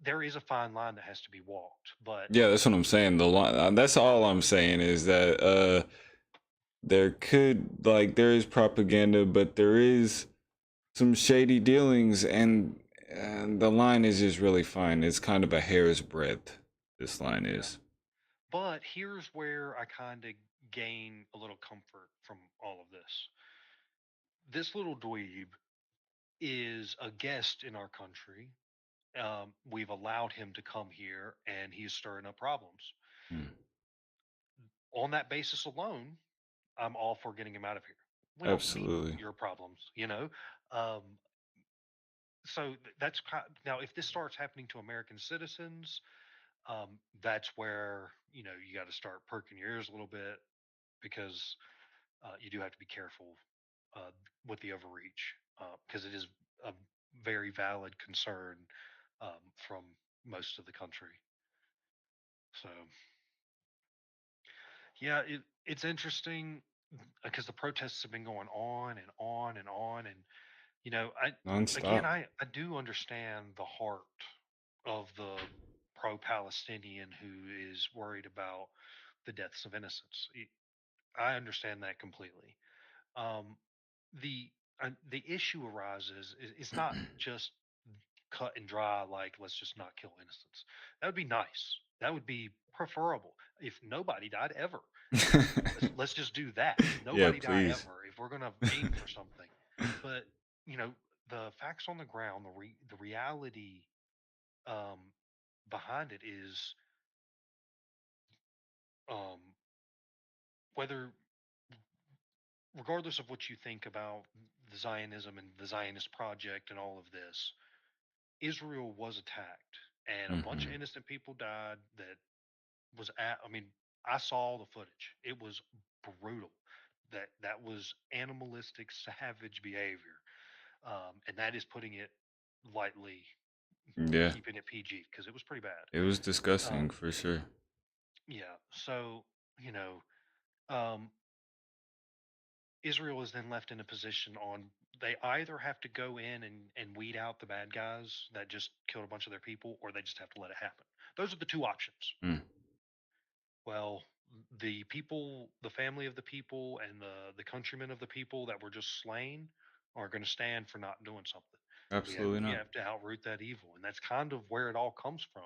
there is a fine line that has to be walked, but Yeah, that's what I'm saying. The line, that's all I'm saying is that there could, like, there is propaganda, but there is some shady dealings, and the line is just really fine. It's kind of a hair's breadth. This line yeah. is. But here's where I kind of gain a little comfort from all of this. This little dweeb is a guest in our country. We've allowed him to come here and he's stirring up problems. Hmm. On that basis alone, I'm all for getting him out of here. We don't need Absolutely. your problems. Um, now, if this starts happening to American citizens, that's where you got to start perking your ears a little bit because you do have to be careful uh, with the overreach because it is a very valid concern from most of the country. So yeah, it's interesting because the protests have been going on and on and on, and I again Non-stop. I do understand the heart of the pro-Palestinian who is worried about the deaths of innocents. I understand that completely. Um, the issue arises is it's not just cut and dry like let's just not kill innocents. That would be nice. That would be preferable if nobody died ever. Let's just do that. Yeah, Nobody die please. ever if we're going to aim for something. But you know the facts on the ground, the reality um, behind it is um, whether regardless of what you think about the Zionism and the Zionist project and all of this, Israel was attacked and a bunch of Hmm. innocent people died. I mean, I saw the footage. It was brutal. That was animalistic, savage behavior, and that is putting it lightly, Yeah, keeping it PG because it was pretty bad. it was disgusting Um, for sure. yeah. So you know, um, Israel is then left in a position on they either have to go in and weed out the bad guys that just killed a bunch of their people, or they just have to let it happen. Those are the two options. Mm. Well, the people, the family of the people, and the countrymen of the people that were just slain are going to stand for not doing something. Absolutely We not. have to outroot that evil, and that's kind of where it all comes from.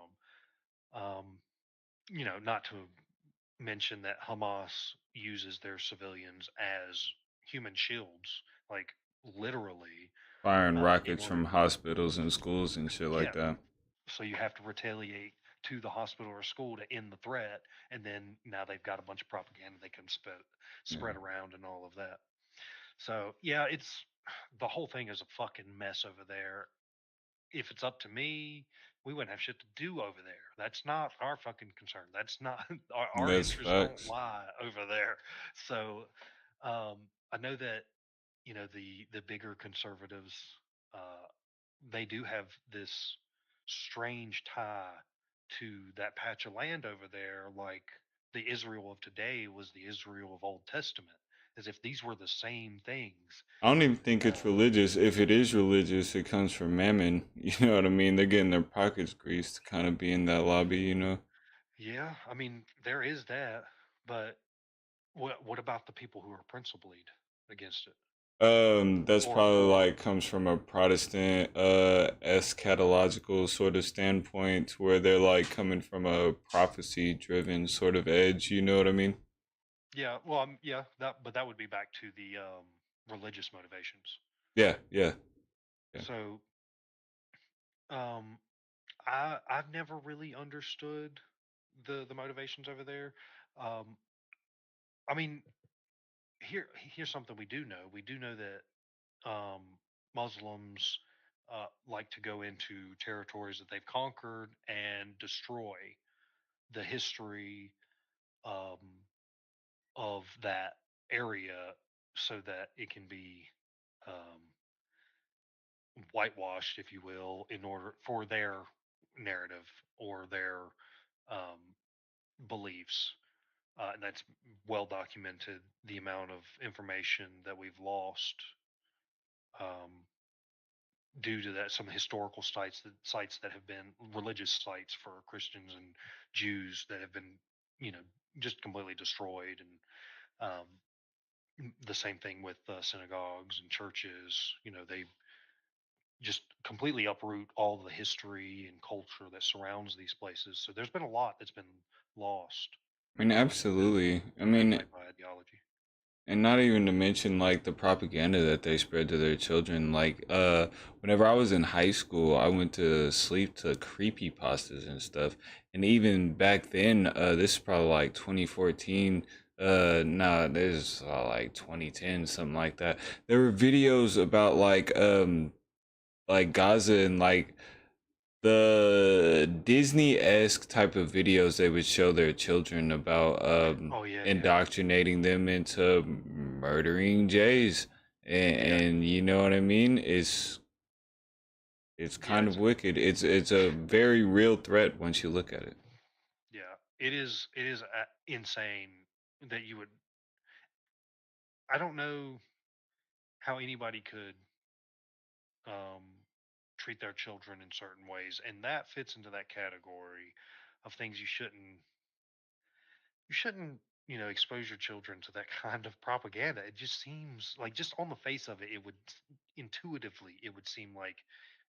Not to mention that Hamas uses their civilians as human shields, like literally, Firing in rockets order. from hospitals and schools and shit like Yeah, that. so you have to retaliate to the hospital or school to end the threat, and then now they've got a bunch of propaganda they can Yeah. spread around and all of that. So yeah, it's the whole thing is a fucking mess over there. If it's up to me, we wouldn't have shit to do over there. That's not our fucking concern. That's not our That's interests don't facts. lie over there. So I know that the bigger conservatives, uh, they do have this strange tie to that patch of land over there, like the Israel of today was the Israel of Old Testament, as if these were the same things. I don't even think it's Uh, religious. If it is religious, it comes from Mammon. You know what I mean? They're getting their pockets greased to kind of be in that lobby, you know? yeah, I mean there is that, but what about the people who are principled against it, That's probably or like comes from a Protestant eschatological sort of standpoint where they're like coming from a prophecy driven sort of edge, you know what I mean? yeah, well, yeah, that would be back to the religious motivations. Yeah, yeah, yeah. So um, I've never really understood the motivations over there. Um, I mean, here's something we do know. We do know that Muslims like to go into territories that they've conquered and destroy the history um, of that area so that it can be um, whitewashed, if you will, in order for their narrative or their um, beliefs. And that's well documented. The amount of information that we've lost um, due to that, some historical sites that have been religious sites for Christians and Jews that have been, you know, just completely destroyed, and the same thing with synagogues and churches. They just completely uproot all the history and culture that surrounds these places. So there's been a lot that's been lost I mean, due to absolutely. I that mean, type of ideology. and not even to mention like the propaganda that they spread to their children. Like, whenever I was in high school, I went to sleep to creepy pastas and stuff. And even back then, this is probably like 2014. Nah, this is like 2010, something like that. There were videos about like Gaza and like the Disney-esque type of videos they would show their children about Oh yeah, yeah, indoctrinating them into murdering Jays. And, yeah, and you know what I mean? It's yeah. kind of wicked. It's a very real threat once you look at it. Yeah. It is. It is insane that you would. I don't know how anybody could um, treat their children in certain ways, and that fits into that category of things you shouldn't expose your children to that kind of propaganda. It just seems like, just on the face of it, it would intuitively, it would seem like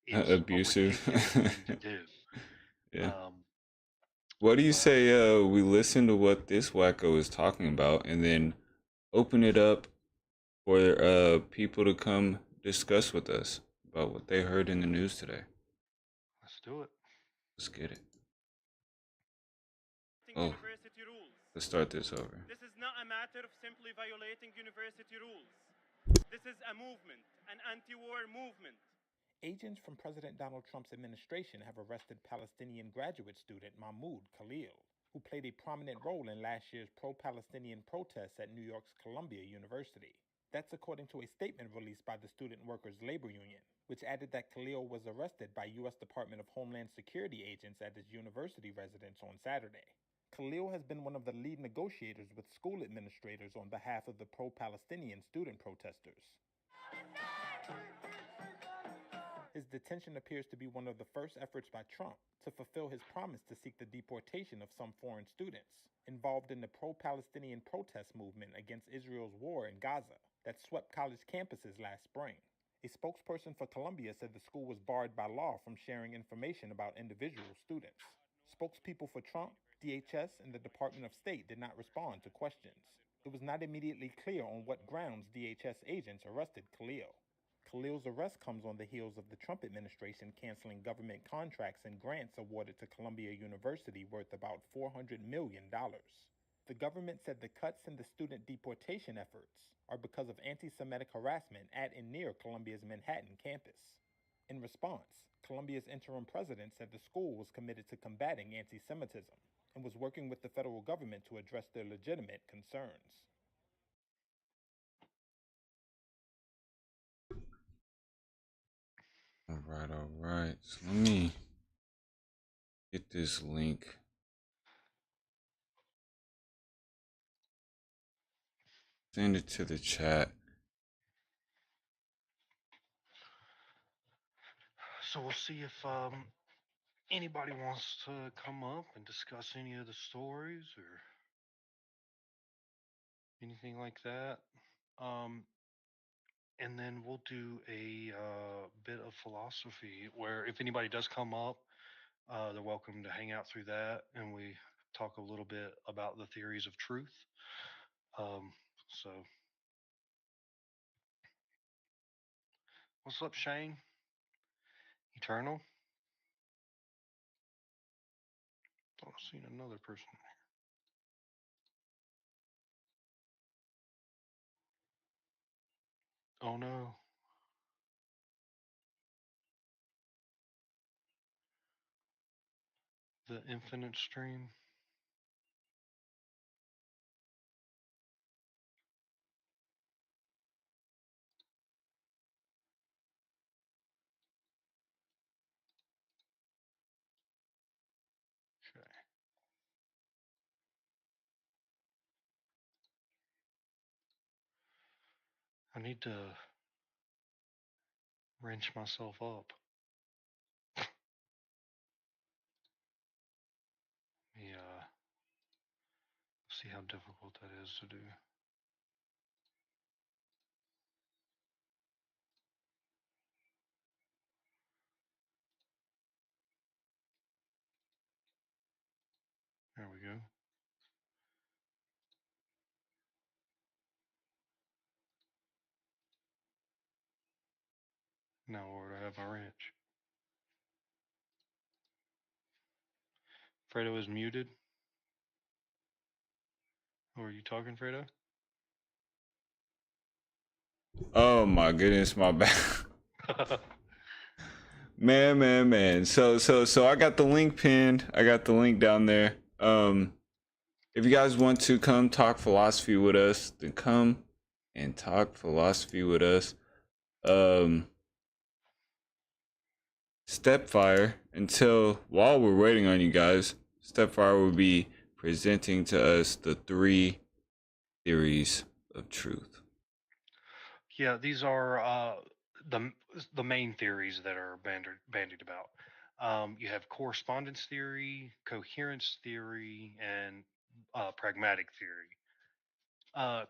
it's a Abusive. ridiculous thing to do. Yeah. um, What do you but say we listen to what this wacko is talking about and then open it up for people to come discuss with us about what they heard in the news today? let's do it. Let's get it. Oh, University rules. let's start this over. This is not a matter of simply violating university rules. This is a movement, an anti-war movement. Agents from President Donald Trump's administration have arrested Palestinian graduate student Mahmoud Khalil, who played a prominent role in last year's pro-Palestinian protests at New York's Columbia University. That's according to a statement released by the Student Workers Labor Union, which added that Khalil was arrested by U.S. Department of Homeland Security agents at his university residence on Saturday. Khalil has been one of the lead negotiators with school administrators on behalf of the pro-Palestinian student protesters. His detention appears to be one of the first efforts by Trump to fulfill his promise to seek the deportation of some foreign students involved in the pro-Palestinian protest movement against Israel's war in Gaza that swept college campuses last spring. A spokesperson for Columbia said the school was barred by law from sharing information about individual students. Spokespeople for Trump, DHS, and the Department of State did not respond to questions. It was not immediately clear on what grounds DHS agents arrested Khalil. Khalil's arrest comes on the heels of the Trump administration canceling government contracts and grants awarded to Columbia University worth about $400 million. The government said the cuts in the student deportation efforts are because of anti-Semitic harassment at and near Columbia's Manhattan campus. In response, Columbia's interim president said the school was committed to combating anti-Semitism and was working with the federal government to address their legitimate concerns. All right. So let me get this link. Send it to the chat. So we'll see if anybody wants to come up and discuss any of the stories or anything like that. And then we'll do a bit of philosophy where if anybody does come up, they're welcome to hang out through that, and we talk a little bit about the theories of truth. So, what's up, Shane? Eternal? Thought I've seen another person here. Oh no. The infinite stream. Okay. I need to wrench myself up. Yeah. See how difficult that is to do. There we go. Now where do I have my wrench? Fredo is muted. Oh, are you talking, Fredo? Oh my goodness, my bad. Man. So I got the link pinned. I got the link down there. If you guys want to come talk philosophy with us, then come and talk philosophy with us. Stepfire, while we're waiting on you guys, Stepfire will be presenting to us the 3 theories of truth. Yeah, these are the main theories that are bandied about. You have correspondence theory, coherence theory, and pragmatic theory.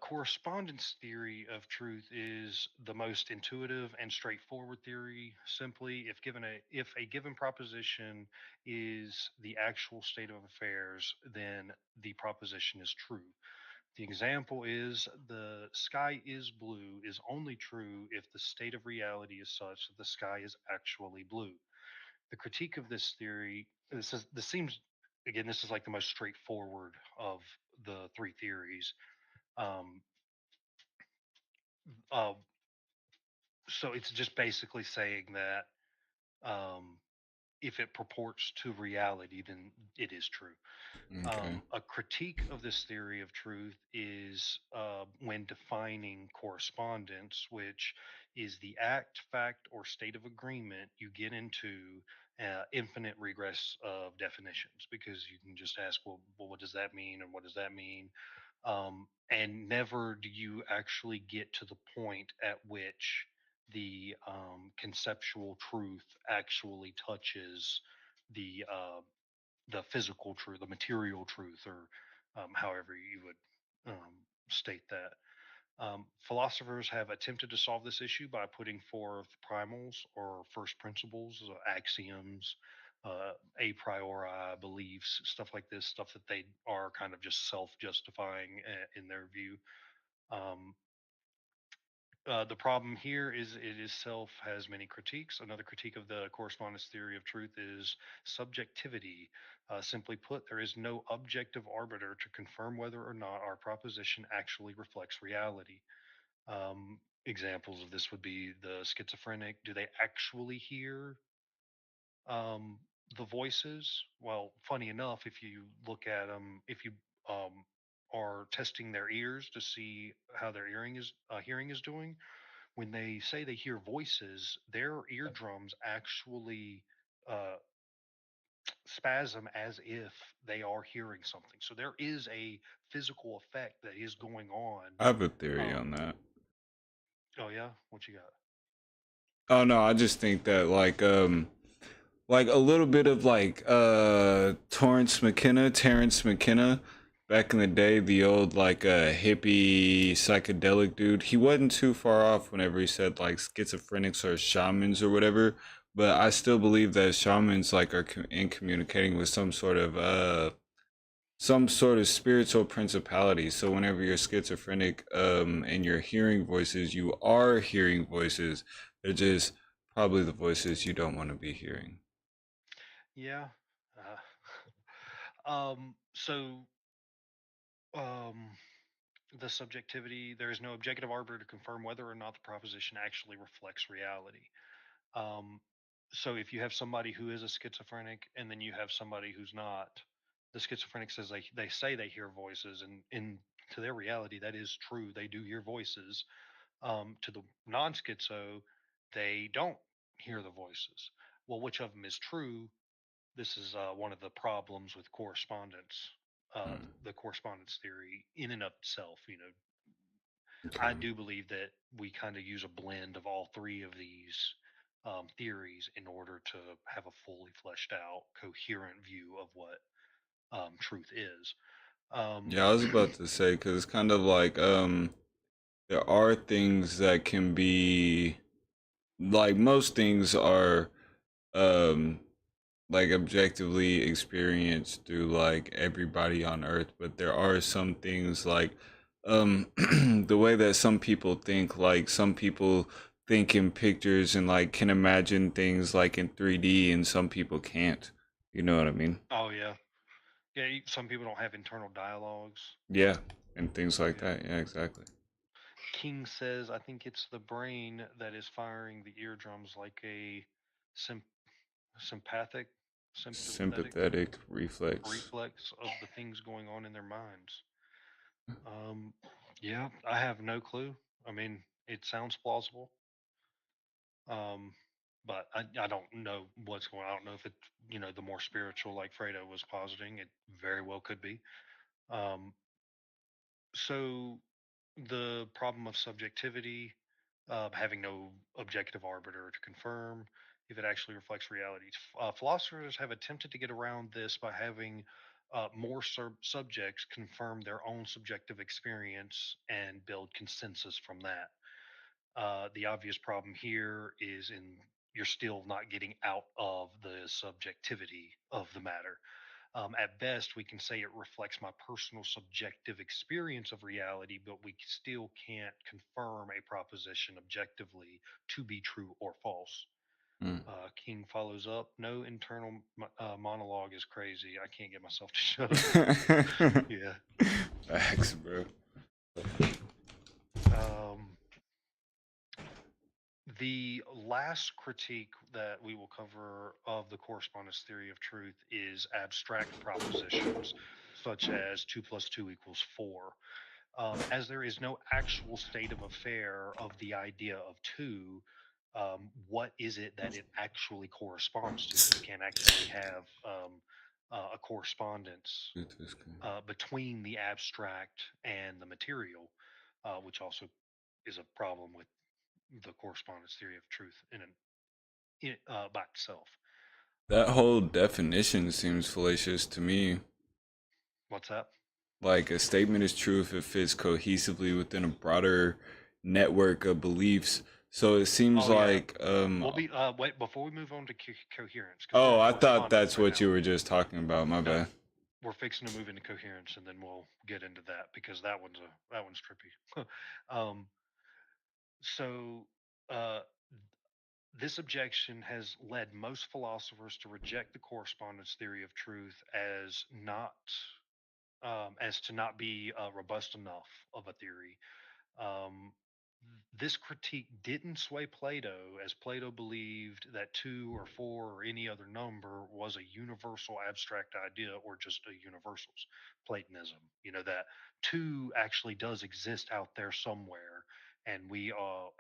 Correspondence theory of truth is the most intuitive and straightforward theory. Simply, if a given proposition is the actual state of affairs, then the proposition is true. The example is the sky is blue is only true if the state of reality is such that the sky is actually blue. The critique of this theory, this seems, again, this is like the most straightforward of the 3 theories. Um, uh, so it's just basically saying that if it purports to reality, then it is true. Okay. A critique of this theory of truth is when defining correspondence, which is the act, fact, or state of agreement you get into infinite regress of definitions, because you can just ask, well, what does that mean, and what does that mean, and never do you actually get to the point at which the conceptual truth actually touches the uh, the physical truth, the material truth, or however you would state that. Philosophers have attempted to solve this issue by putting forth primals or first principles, axioms, a priori beliefs, stuff like this, stuff that they are kind of just self justifying in their view. Um, the problem here is it itself has many critiques. Another critique of the correspondence theory of truth is subjectivity. Simply put, there is no objective arbiter to confirm whether or not our proposition actually reflects reality. Examples of this would be the schizophrenic. Do they actually hear um, the voices? Well, funny enough, if you look at them, if you um, are testing their ears to see how their hearing is doing, when they say they hear voices, their eardrums actually uh, spasm as if they are hearing something. So there is a physical effect that is going on. I have a theory Um, on that. oh yeah, what you got? Oh no, I just think that like a little bit of Terrence McKenna back in the day, the old hippie psychedelic dude. He wasn't too far off whenever he said like schizophrenics or shamans or whatever. But I still believe that shamans like are in communicating with some sort of spiritual principality. So whenever you're schizophrenic and you're hearing voices, you are hearing voices. They're just probably the voices you don't want to be hearing. Yeah. So um, the subjectivity, there is no objective arbiter to confirm whether or not the proposition actually reflects reality. Um, so if you have somebody who is a schizophrenic and then you have somebody who's not, the schizophrenic says they say they hear voices, and in to their reality that is true. They do hear voices. To the non-schizo, they don't hear the voices. Well, which of them is true? This is one of the problems with correspondence, Hmm. the correspondence theory in and of itself. I Okay. do believe that we kind of use a blend of all three of these theories in order to have a fully fleshed out, coherent view of what truth is. Um, Yeah, I was about to say because it's kind of like there are things that can be like most things are um like objectively experienced through like everybody on earth, but there are some things like the way that some people think, like some people think in pictures and like can imagine things like in 3D and some people can't. You know what I mean? oh yeah, yeah. Some people don't have internal dialogues. Yeah, and things like Yeah. that. Yeah, exactly. King says, I think it's the brain that is firing the eardrums like a sym- sympathetic, sympathetic Sympathetic reflex. reflex of the things going on in their minds. Um, yeah, I have no clue. I mean, it sounds plausible, um, but I don't know what's going on. I don't know if it's, the more spiritual, like Fredo was positing. It very well could be. Um, so the problem of subjectivity, having no objective arbiter to confirm if it actually reflects reality. Philosophers have attempted to get around this by having more subjects confirm their own subjective experience and build consensus from that. The obvious problem here is in you're still not getting out of the subjectivity of the matter. At best, we can say it reflects my personal subjective experience of reality, but we still can't confirm a proposition objectively to be true or false. Mm. King follows up, no internal monologue is crazy. I can't get myself to shut up. Yeah. Facts, bro. Um, the last critique that we will cover of the correspondence theory of truth is abstract propositions, such as 2 plus 2 equals 4. As there is no actual state of affair of the idea of two, what is it that it actually corresponds to? We can't actually have a correspondence Truth is good. between the abstract and the material, which also is a problem with the correspondence theory of truth by itself. That whole definition seems fallacious to me. What's that? Like a statement is true if it fits cohesively within a broader network of beliefs. So it seems Oh yeah, like we'll be wait before we move on to coherence because we're oh, in I thought correspondence that's right what now. you were just talking about. My No, bad. we're fixing to move into coherence, and then we'll get into that because that one's trippy. um, so uh, this objection has led most philosophers to reject the correspondence theory of truth as to not be robust enough of a theory. Um, this critique didn't sway Plato, as Plato believed that two or four or any other number was a universal abstract idea or just a universals. Platonism, that two actually does exist out there somewhere, and we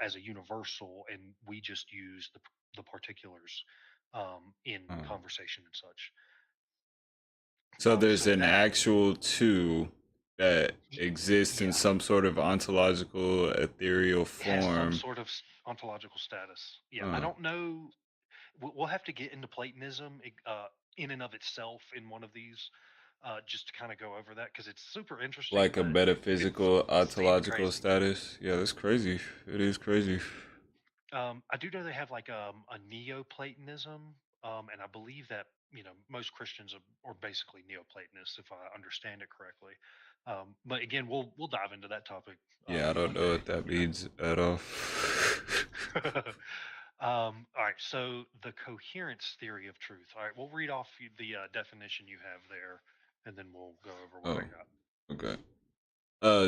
as a universal, and we just use the particulars in Oh. conversation and such. So there's So an that actual two that exists in yeah, some sort of ontological ethereal has some form. sort of ontological status. Yeah, I Huh. don't know. We'll have to get into Platonism in and of itself in one of these, just to kind of go over that because it's super interesting, Like a but it's metaphysical insanely ontological crazy. status. Yeah, that's crazy. It is crazy. I do know they have like a Neoplatonism, and I believe that most Christians are basically Neoplatonists, if I understand it correctly. But again, we'll dive into that topic Yeah, I don't one know day. what that means at all. All right, so the coherence theory of truth. All right, we'll read off the definition you have there, and then we'll go over what I Oh, got. okay.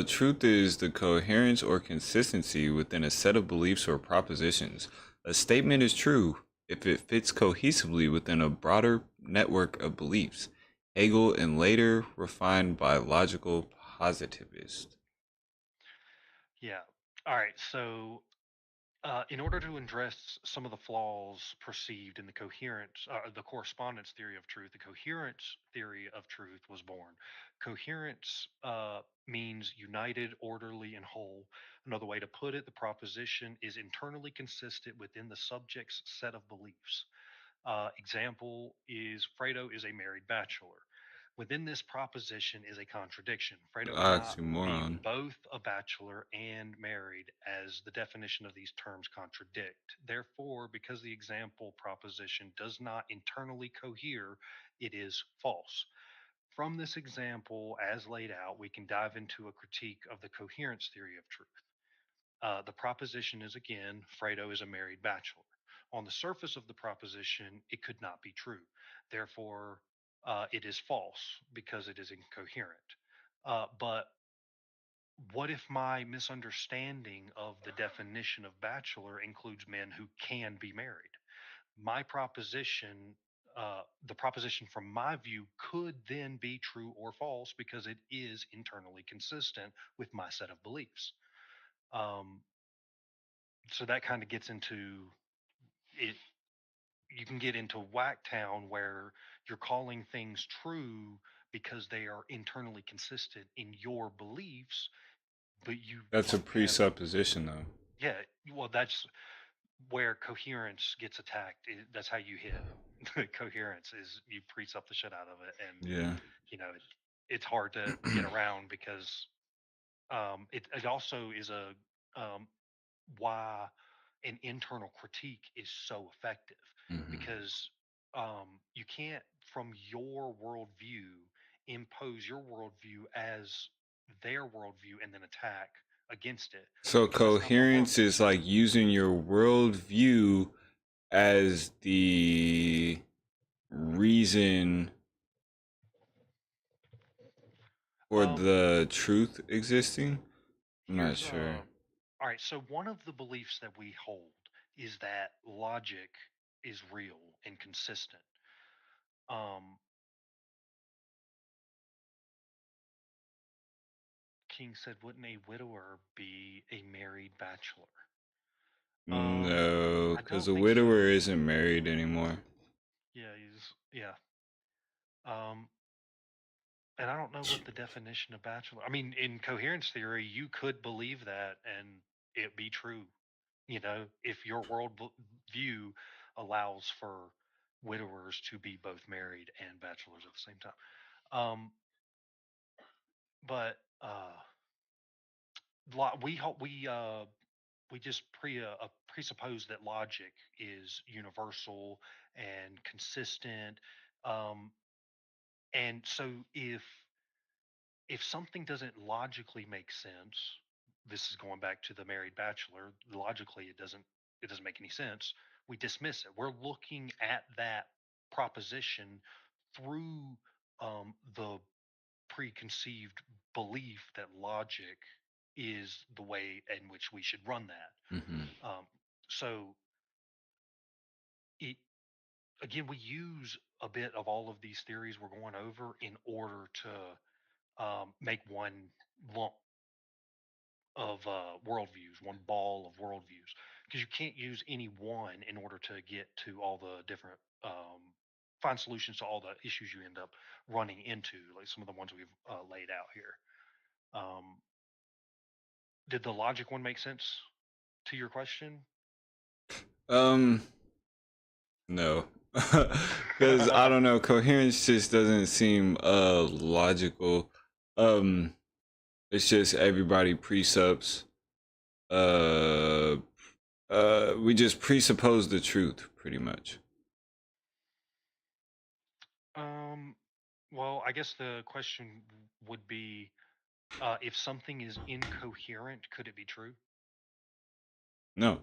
Truth is the coherence or consistency within a set of beliefs or propositions. A statement is true if it fits cohesively within a broader network of beliefs. Hegel and later refined by logical positivists. Yeah. All right, so in order to address some of the flaws perceived in the correspondence theory of truth, the coherence theory of truth was born. Coherence means united, orderly, and whole. Another way to put it, the proposition is internally consistent within the subject's set of beliefs. Example is Fredo is a married bachelor. Within this proposition is a contradiction. Fredo cannot be Oxymoron. both a bachelor and married, as the definition of these terms contradict. Therefore, because the example proposition does not internally cohere, it is false. From this example, as laid out, we can dive into a critique of the coherence theory of truth. The proposition is again, Fredo is a married bachelor. On the surface of the proposition, it could not be true. Therefore, it is false because it is incoherent. But what if my misunderstanding of the definition of bachelor includes men who can be married? My proposition, the proposition from my view, could then be true or false because it is internally consistent with my set of beliefs. Um, so that kind of gets into it. You can get into Whacktown where you're calling things true because they are internally consistent in your beliefs, but you That's a like have presupposition, though. yeah. Well, that's where coherence gets attacked. That's how you hit coherence is you presup the shit out of it, and Yeah. it's hard to get around because it also is a um, why an internal critique is so effective Hmm. because you can't from your worldview impose your worldview as their worldview and then attack against it So because that's not the coherence worldview. is like using your worldview as the reason for um the truth existing. I'm not here's sure. all right, so one of the beliefs that we hold is that logic is real and consistent. um King said, wouldn't a widower be a married bachelor? No, I because don't a think widower so. isn't married anymore. Yeah, yeah. Um, and I don't know what the definition of bachelor. I mean, in coherence theory, you could believe that and it be true. If your view allows for widowers to be both married and bachelors at the same time. Um, but we just presuppose that logic is universal and consistent. Um, and so if something doesn't logically make sense, this is going back to the married bachelor. Logically, it doesn't make any sense. We dismiss it. We're looking at that proposition through the preconceived belief that logic is the way in which we should run that. Hmm. So it again, we use a bit of all of these theories we're going over in order to make one lump of worldviews, one ball of worldviews, because you can't use any one in order to get to all the different find solutions to all the issues you end up running into, like some of the ones we've laid out here. Um, did the logic one make sense to your question? Um, no, because I don't know. Coherence just doesn't seem logical. Um, it's just everybody presups. Uh, we just presuppose the truth, pretty much. um, well, I guess the question would be, if something is incoherent, could it be true? No.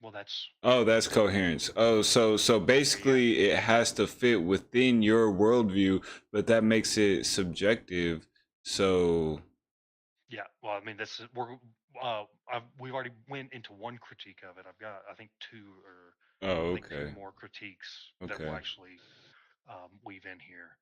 Well, that's Oh, that's what. coherence. Oh, so Yeah, basically it has to fit within your worldview, but that makes it subjective. So, yeah. Well, I mean, this is we've already went into one critique of it. I've got, I think, oh, two okay. more critiques that will Okay. actually weave in here.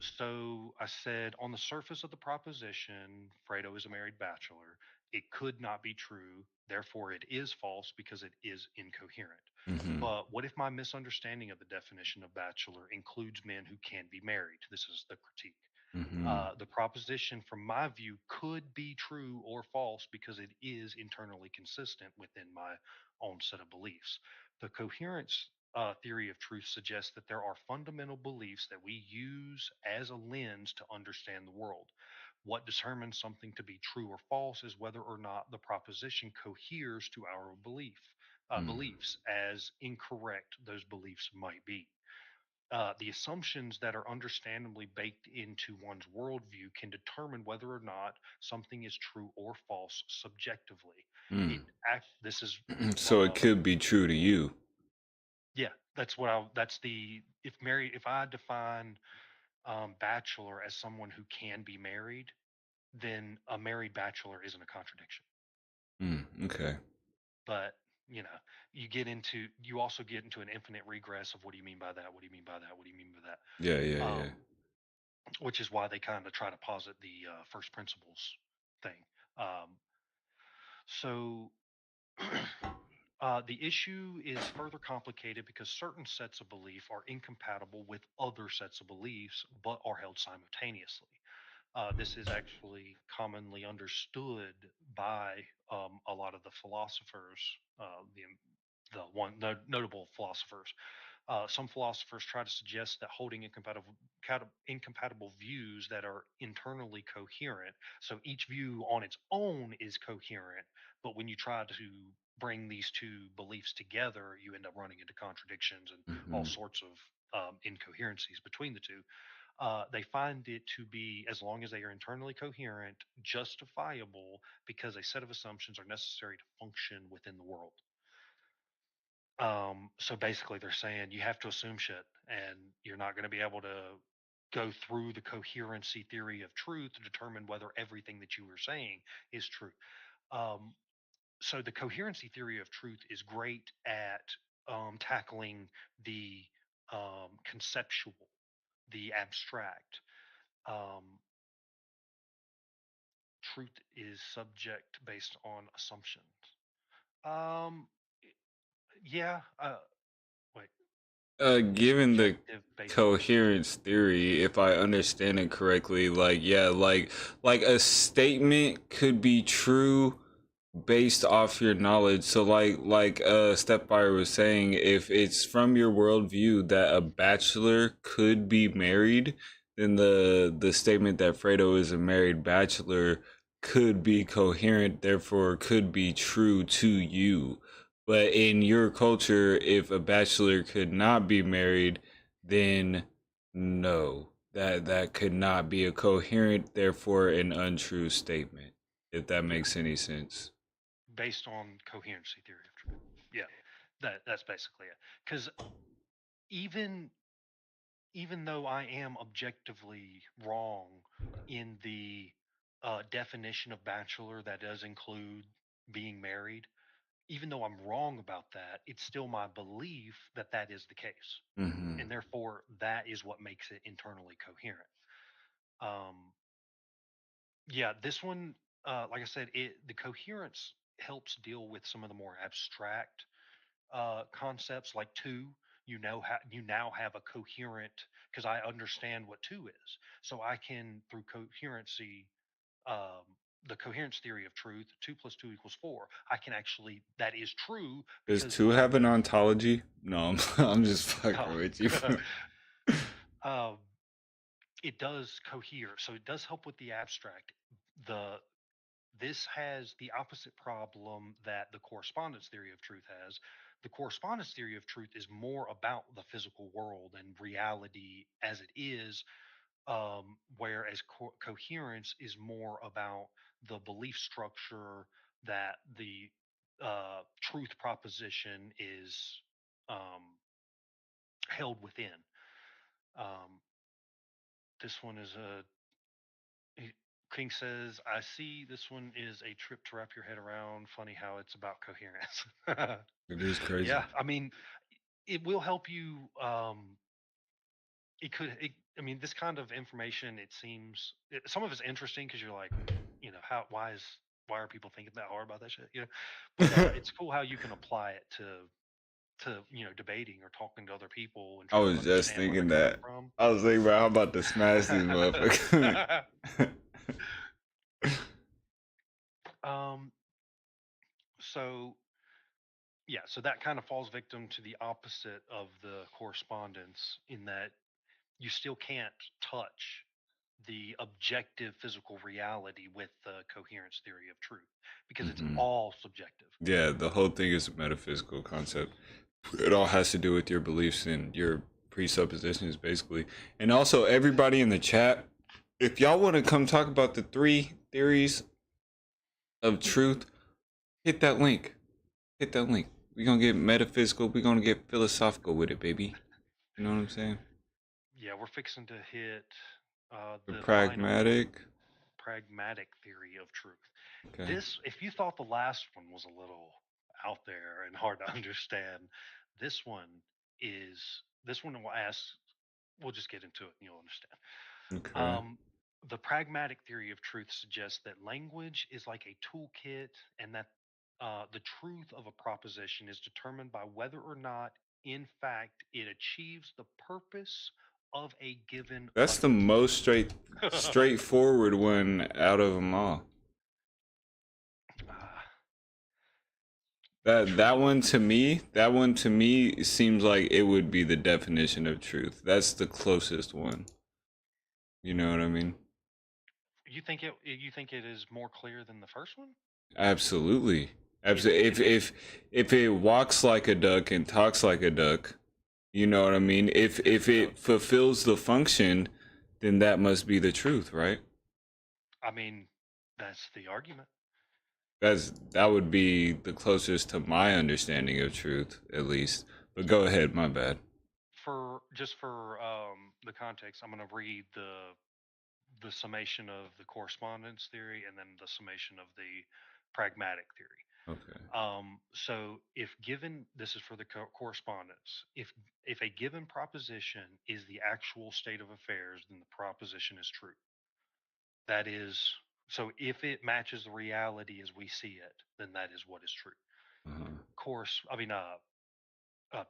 So I said, on the surface of the proposition, Fredo is a married bachelor. It could not be true. Therefore, it is false because it is incoherent. Mhm. But what if my misunderstanding of the definition of bachelor includes men who can be married? This is the critique. Mhm. The proposition, from my view, could be true or false because it is internally consistent within my own set of beliefs. The coherence theory of truth suggests that there are fundamental beliefs that we use as a lens to understand the world. What determines something to be true or false is whether or not the proposition coheres to our Mm. beliefs, as incorrect those beliefs might be. The assumptions that are understandably baked into one's worldview can determine whether or not something is true or false subjectively. Mm. It this is So it could be true to you. yeah, that's what I that's the if I define bachelor as someone who can be married, then a married bachelor isn't a contradiction. Mm. Okay. But you also get into an infinite regress of what do you mean by that? What do you mean by that? What do you mean by Yeah, yeah, that? yeah. Which is why they kind of try to posit the first principles thing. Um, so the issue is further complicated because certain sets of belief are incompatible with other sets of beliefs, but are held simultaneously. This is actually commonly understood by a lot of the philosophers, the notable philosophers. Some philosophers try to suggest that holding incompatible views that are internally coherent, so each view on its own is coherent, but when you try to bring these two beliefs together, you end up running into contradictions and all Mhm. sorts of incoherencies between the two. They find it to be, as long as they are internally coherent, justifiable because a set of assumptions are necessary to function within the world. So basically, they're saying you have to assume shit, and you're not going to be able to go through the coherency theory of truth to determine whether everything that you were saying is true. Um, so the coherency theory of truth is great at tackling the conceptual, the abstract. Um, Truth is subject based on assumptions. Um, yeah. Wait. Given the Subjective based on truth. coherence theory, if I understand it correctly, like yeah, like a statement could be true based off your knowledge. So like Stepfire was saying, if it's from your worldview that a bachelor could be married, then the statement that Fredo is a married bachelor could be coherent, therefore could be true to you. But in your culture, if a bachelor could not be married, then no, that could not be a coherent, therefore an untrue statement. If that Yeah, makes any sense. based on coherency theory of truth. Yeah, that's basically it. Because even even though I am objectively wrong in the definition of bachelor that does include being married, even though I'm wrong about that, it's still my belief that that is the case. Mm-hmm. And therefore, that is what makes it internally coherent. Um, yeah, this one, like I said, the coherence helps deal with some of the more abstract concepts like two. You now have a coherent, because I understand what two is, so I can through coherency, um, the coherence theory of truth, 2 + 2 = 4. I can actually, that is true Does because two I have an know. ontology? No, I'm just fucking with you. um, it does cohere, so it does help with the abstract. The This has the opposite problem that the correspondence theory of truth has. The correspondence theory of truth is more about the physical world and reality as it is, whereas coherence is more about the belief structure that the truth proposition is um, held within. Um, this one is a King says, I see this one is a trip to wrap your head around. Funny how it's about coherence. It is crazy. Yeah, I mean, it will help you. I mean, this kind of information, it seems, some of it's interesting because you're like, why are people thinking that hard about that shit? But it's cool how you can apply it to debating or talking to other people and I trying to was just understand where they're thinking coming that. from. I was thinking about how about to smash these motherfuckers. um, so yeah, so that kind of falls victim to the opposite of the correspondence in that you still can't touch the objective physical reality with the coherence theory of truth because it's Hmm. all subjective. Yeah, the whole thing is a metaphysical concept. It all has to do with your beliefs and your presuppositions, basically. And also, everybody in the chat, if y'all want to come talk about the three theories of truth, hit that link. Hit that link. We're gonna get metaphysical. We're gonna get philosophical with it, baby. You know what I'm saying? Yeah, we're fixing to hit The the final one, pragmatic. pragmatic theory of truth. Okay. This, if you thought the last one was a little out there and hard to understand, this one is, this one will ask, we'll just get into it and you'll understand. Okay. The pragmatic theory of truth suggests that language is like a toolkit and that the truth of a proposition is determined by whether or not, in fact, it achieves the purpose of a given That's the utterance. most straightforward one out of them all. The That one to me seems like it would be the definition of truth. That's the closest one. You know what I mean? you think it is more clear than the first one? Absolutely. It, Absolutely. it If it walks like a duck and talks like a duck, you know what I mean? If does. it fulfills the function, then that must be the truth, right? I mean, that's the argument. That would be the closest to my understanding of truth, at least. But go ahead, my bad. For the context, I'm going to read the summation of the correspondence theory and then the summation of the pragmatic theory. Okay. So if given, this is for the correspondence, if a given proposition is the actual state of affairs, then the proposition is true. That is, so if it matches the reality as we see it, then that is what is true.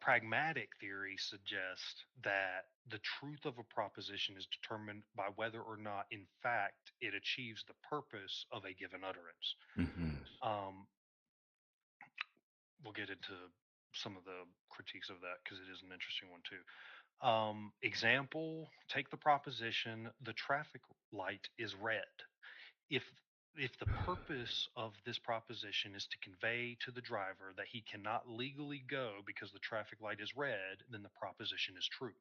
Pragmatic theory suggests that the truth of a proposition is determined by whether or not, in fact, it achieves the purpose of a given utterance. Mm-hmm. Um, we'll get into some of the critiques of that because it is an interesting one too. Example, take the proposition the traffic light is red. If if the purpose of this proposition is to convey to the driver that he cannot legally go because the traffic light is red, then the proposition is true.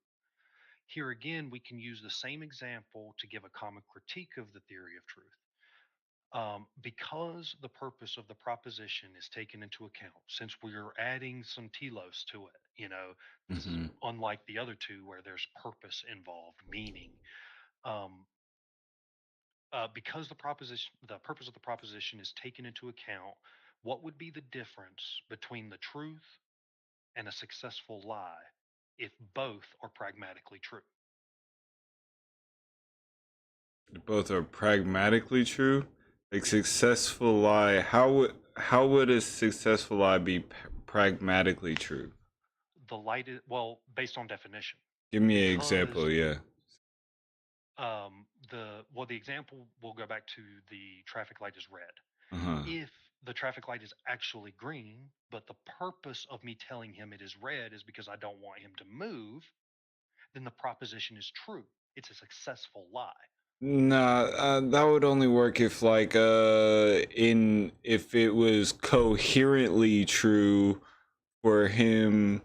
Here again, we can use the same example to give a common critique of the theory of truth. Because the purpose of the proposition is taken into account, since we're adding some telos to it, this is Mm-hmm. unlike the other two where there's purpose involved, meaning. Um, because the purpose of the proposition is taken into account, what would be the difference between the truth and a successful lie if both are pragmatically true? Both are pragmatically true. Like successful lie. How would a successful lie be pragmatically true? The light is, well, based on definition, Give me an because example. Yeah. the example will go back to the traffic light is red. Uh huh. If the traffic light is actually green, but the purpose of me telling him it is red is because I don't want him to move, then the proposition is true. It's a successful lie. Nah, that would only work if if it was coherently true for him,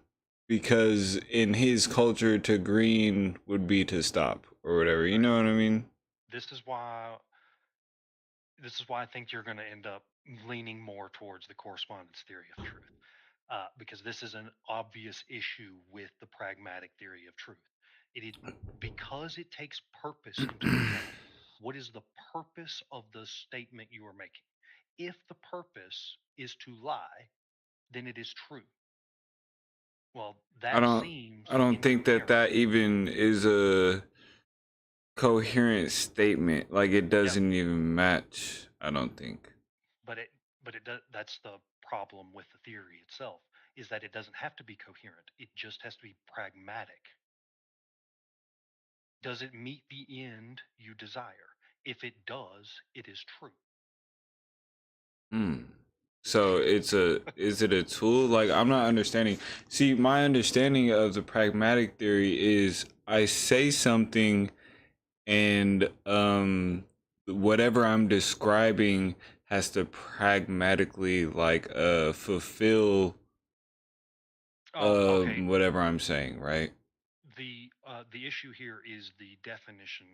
because in his culture to green would be to stop or whatever. You Right. know what I mean? This is why I think you're going to end up leaning more towards the correspondence theory of truth, because this is an obvious issue with the pragmatic theory of truth. Because it takes purpose into account. What is the purpose of the statement you are making? If the purpose is to lie, then it is true. Well, I that don't seems I don't think that incoherent. that even is a coherent statement. Like it Yeah, doesn't even match. I don't think. but it does. That's the problem with the theory itself, is that it doesn't have to be coherent. It just has to be pragmatic. Does it meet the end you desire? If it does, it is true. Hmm. So is it a tool? Like I'm not understanding. See, my understanding of the pragmatic theory is I say something and whatever I'm describing has to pragmatically fulfill Oh, okay. whatever I'm saying, right? The issue here is the definition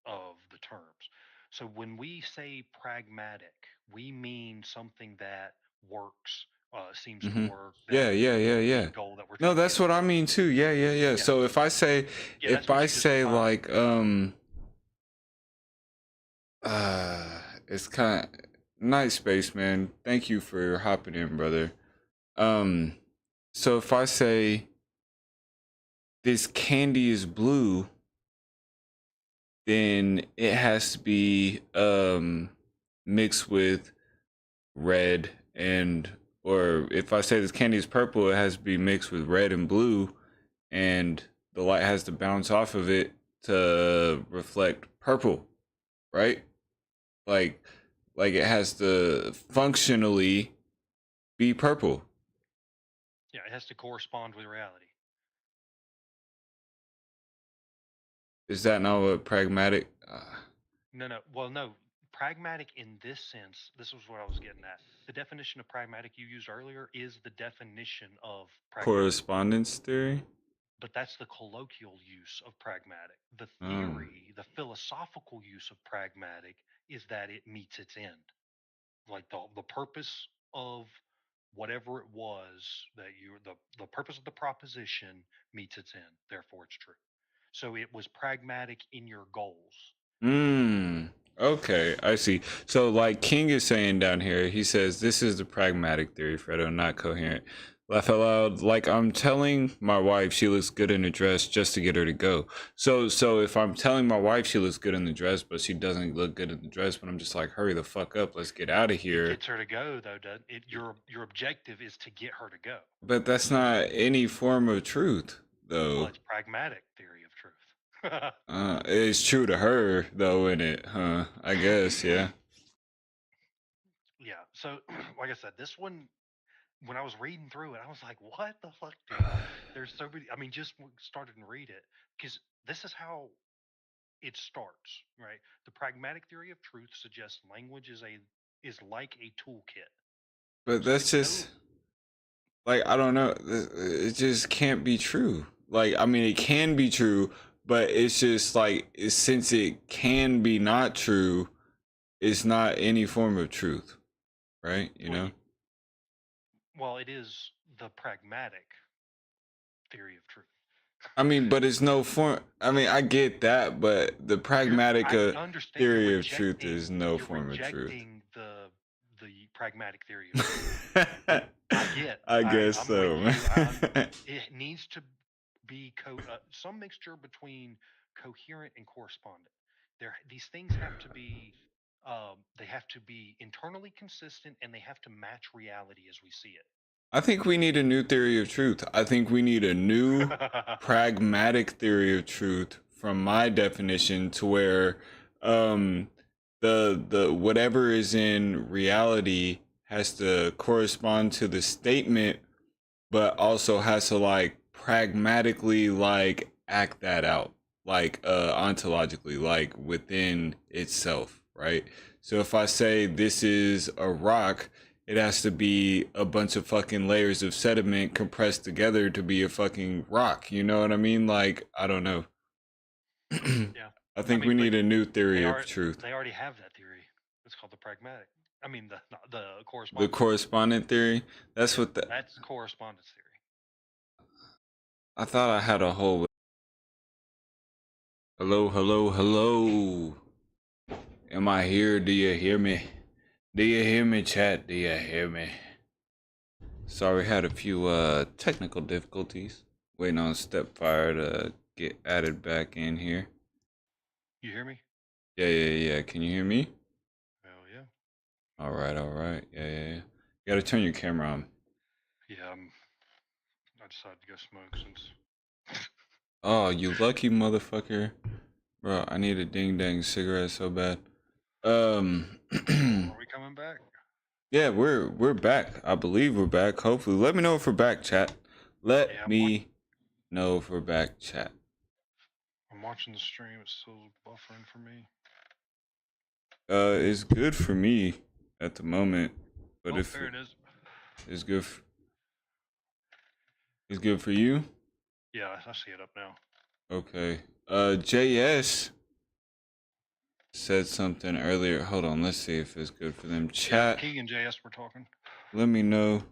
of the terms. So when we say pragmatic, we mean something that works, seems to Mm-hmm. work, Yeah, that yeah, yeah, fulfills yeah. the goal that we're No, trying to get that's what at. I mean too. Yeah, yeah, yeah. Yeah, So if I say yeah, that's what you just defined. it's kind of nice, spaceman. Thank you for hopping in, brother. Um, so if I say this candy is blue, then it has to be mixed with red and, or if I say this candy is purple, it has to be mixed with red and blue, and the light has to bounce off of it to reflect purple, right? Like like it has to functionally be purple. Yeah, it has to correspond with reality. Is that not what pragmatic? No, no. Well, no. Pragmatic in this sense, this was what I was getting at. The definition of pragmatic you used earlier is the definition of pragmatic. Correspondence theory. But that's the colloquial use of pragmatic. The Oh. theory, the philosophical use of pragmatic is that it meets its end. Like the purpose of whatever it was that the purpose of the proposition meets its end, therefore it's true. So it was pragmatic in your goals. Hmm. Okay, I see. So, like King is saying down here, he says, this is the pragmatic theory, Fredo, not coherent. Laugh out loud. Like, I'm telling my wife she looks good in a dress just to get her to go. So if I'm telling my wife she looks good in the dress, but she doesn't look good in the dress, but I'm just like, hurry the fuck up, let's get out of It here. gets her to go, though, doesn't it? Your objective is to get her to go. But that's not any form of truth, Well, though. it's pragmatic theory of truth. It's true to her, though, isn't it? Huh? I guess, yeah. Yeah. So, like I said, this one, when I was reading through it, I was like, "What the fuck, dude?" There's so many. I mean, just started and read it because this is how it starts, right? The pragmatic theory of truth suggests language is like a toolkit. But So that's just like, I don't know. It just can't be true. Like, I mean, it can be true, but it's just like, since it can be not true, it's not any form of truth, right? You know? Well, it is the pragmatic theory of truth. I mean, but it's no form. I mean, I get that, but the pragmatic I understand theory of truth is no form of truth. You're rejecting the pragmatic theory of truth. I get. I guess I'm so. with you. It needs to be some mixture between coherent and correspondent. These things have to be they have to be internally consistent and they have to match reality as we see it. I think we need a new theory of truth. I think we need a new pragmatic theory of truth from my definition, to where the whatever is in reality has to correspond to the statement, but also has to like pragmatically like act that out, like ontologically, like within itself, right? So if I say this is a rock, it has to be a bunch of fucking layers of sediment compressed together to be a fucking rock. You know what I mean? Like, I don't know. Yeah. I think we need a new theory of truth. They already have that theory. It's called the pragmatic. I mean the The correspondence. correspondent theory. That's what That's correspondence theory. I thought I had a whole. Hello, hello, hello. Am I here? Do you hear me? Do you hear me, chat? Do you hear me? Sorry, had a few technical difficulties. Waiting on Stepfire to get added back in here. You hear me? Yeah. Can you hear me? Hell yeah. All right. Yeah. You gotta turn your camera on. Yeah, I decided to go smoke since. Oh, you lucky motherfucker. Bro, I need a ding dang cigarette so bad. Are we coming back? Yeah, we're back. I believe we're back. Hopefully. Let me know if we're back, chat. Let me know if we're back, chat. I'm watching the stream. It's still buffering for me. It's good for me at the moment, but if there it is. It's good. It's good for you. Yeah, I see it up now. Okay. JS said something earlier. Hold on. Let's see if it's good for them. Chat. Yeah, King and JS were talking. Let me know.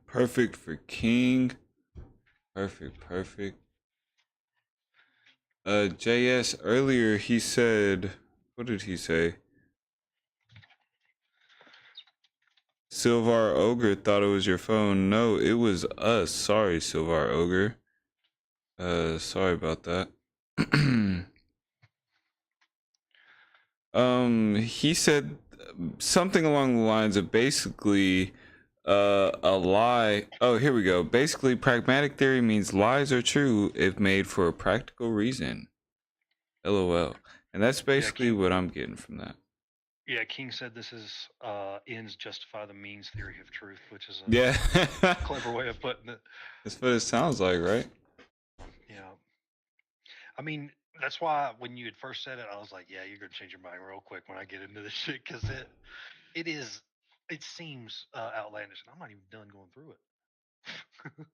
Perfect for King. Perfect. JS earlier he said, what did he say? Silvar Ogre thought it was your phone. No, it was us. Sorry, Silvar Ogre. Sorry about that. He said something along the lines of basically a lie. Oh, here we go. Basically, pragmatic theory means lies are true if made for a practical reason. LOL. And that's basically what I'm getting from that. Yeah, King said this is ends justify the means theory of truth, which is a clever way of putting it. That's what it sounds like, right? Yeah. I mean, that's why when you had first said it, I was like, yeah, you're going to change your mind real quick when I get into this shit, because it seems outlandish, and I'm not even done going through it.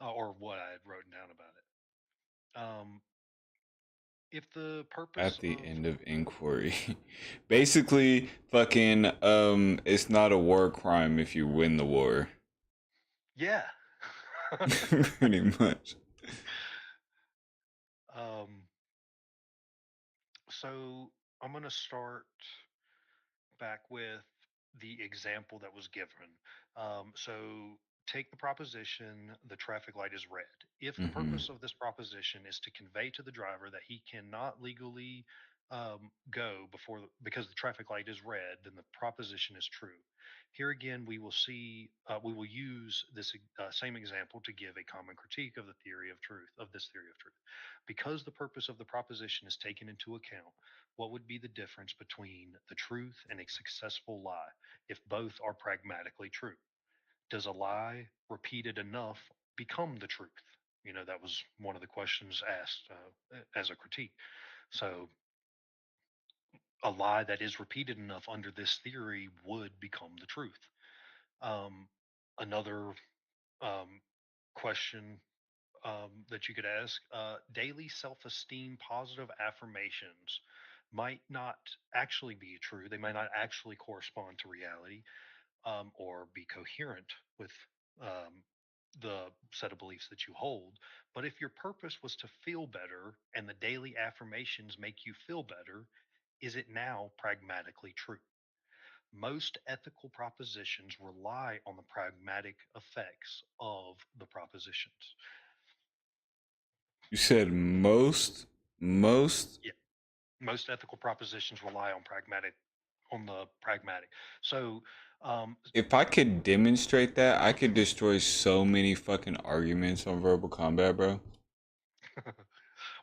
Or what I had written down about it. If the purpose at the end of inquiry, basically, fucking, it's not a war crime if you win the war. Yeah. Pretty much. So I'm gonna start back with the example that was given. So take the proposition the traffic light is red. If the Mm-hmm. purpose of this proposition is to convey to the driver that he cannot legally go because the traffic light is red, then the proposition is true. Here again, we will use this same example to give a common critique of the theory of truth, of this theory of truth. Because the purpose of the proposition is taken into account, what would be the difference between the truth and a successful lie if both are pragmatically true? Does a lie repeated enough become the truth? That was one of the questions asked as a critique. So, a lie that is repeated enough under this theory would become the truth. Um, another um, question that you could ask: daily self-esteem positive affirmations might not actually be true. They might not actually correspond to reality, or be coherent with um, the set of beliefs that you hold. But if your purpose was to feel better and the daily affirmations make you feel better, is it now pragmatically true? Most ethical propositions rely on the pragmatic effects of the propositions. You said most. Yeah, most ethical propositions rely on the pragmatic. So, um, If I could demonstrate that, I could destroy so many fucking arguments on verbal combat, bro.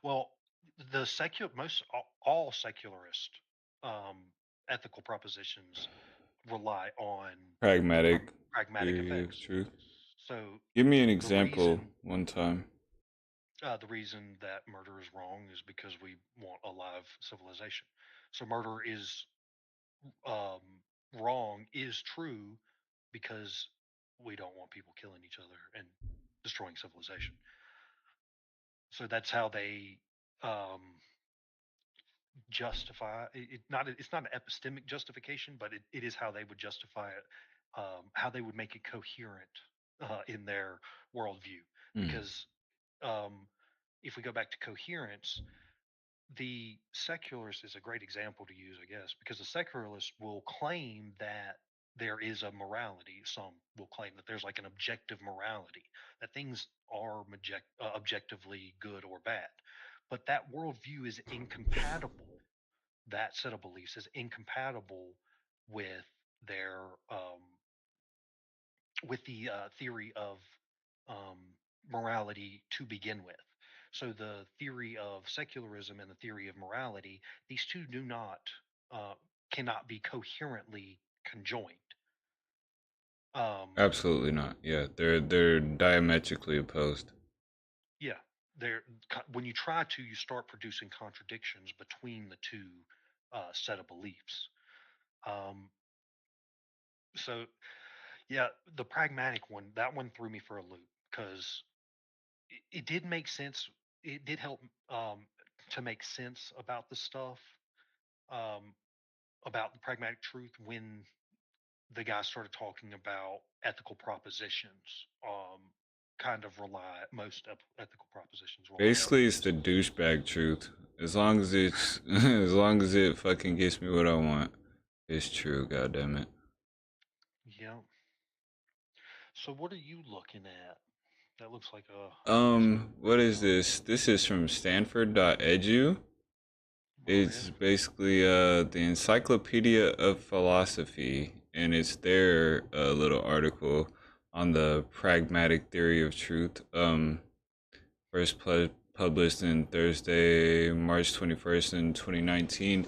well, the secular most all secularist um, ethical propositions rely on Pragmatic pragmatic theory of effects. truth. So Give me an the example reason one time. the reason that murder is wrong is because we want a live civilization. So murder is um, wrong is true because we don't want people killing each other and destroying civilization. So that's how they um, justify it. It's not an epistemic justification, but it is how they would justify it, how they would make it coherent in their worldview. Mm. Because um, if we go back to coherence, the secularist is a great example to use, I guess, because the secularist will claim that there is a morality. Some will claim that there's like an objective morality, that things are objectively good or bad. But that worldview is incompatible. That set of beliefs is incompatible with their with the theory of um, morality to begin with. So the theory of secularism and the theory of morality, these two do not uh, cannot be coherently conjoined. Um, Absolutely not. Yeah, they're diametrically opposed. yeah, they're when you try to, you start producing contradictions between the two set of beliefs. Um, so yeah, the pragmatic one, that one threw me for a loop because it did make sense. It did help to make sense about the stuff, um, about the pragmatic truth when the guy started talking about ethical propositions. Kind of rely most ethical propositions rely on Basically, it's those. the douchebag truth. As long as it's as long as it fucking gets me what I want, it's true. God damn it. Yeah. So what are you looking at? That looks like some What reading is on. this? This is from Stanford.edu. Go ahead. It's basically the Encyclopedia of Philosophy, and it's their little article on the pragmatic theory of truth. First published in Thursday, March 21st in 2019.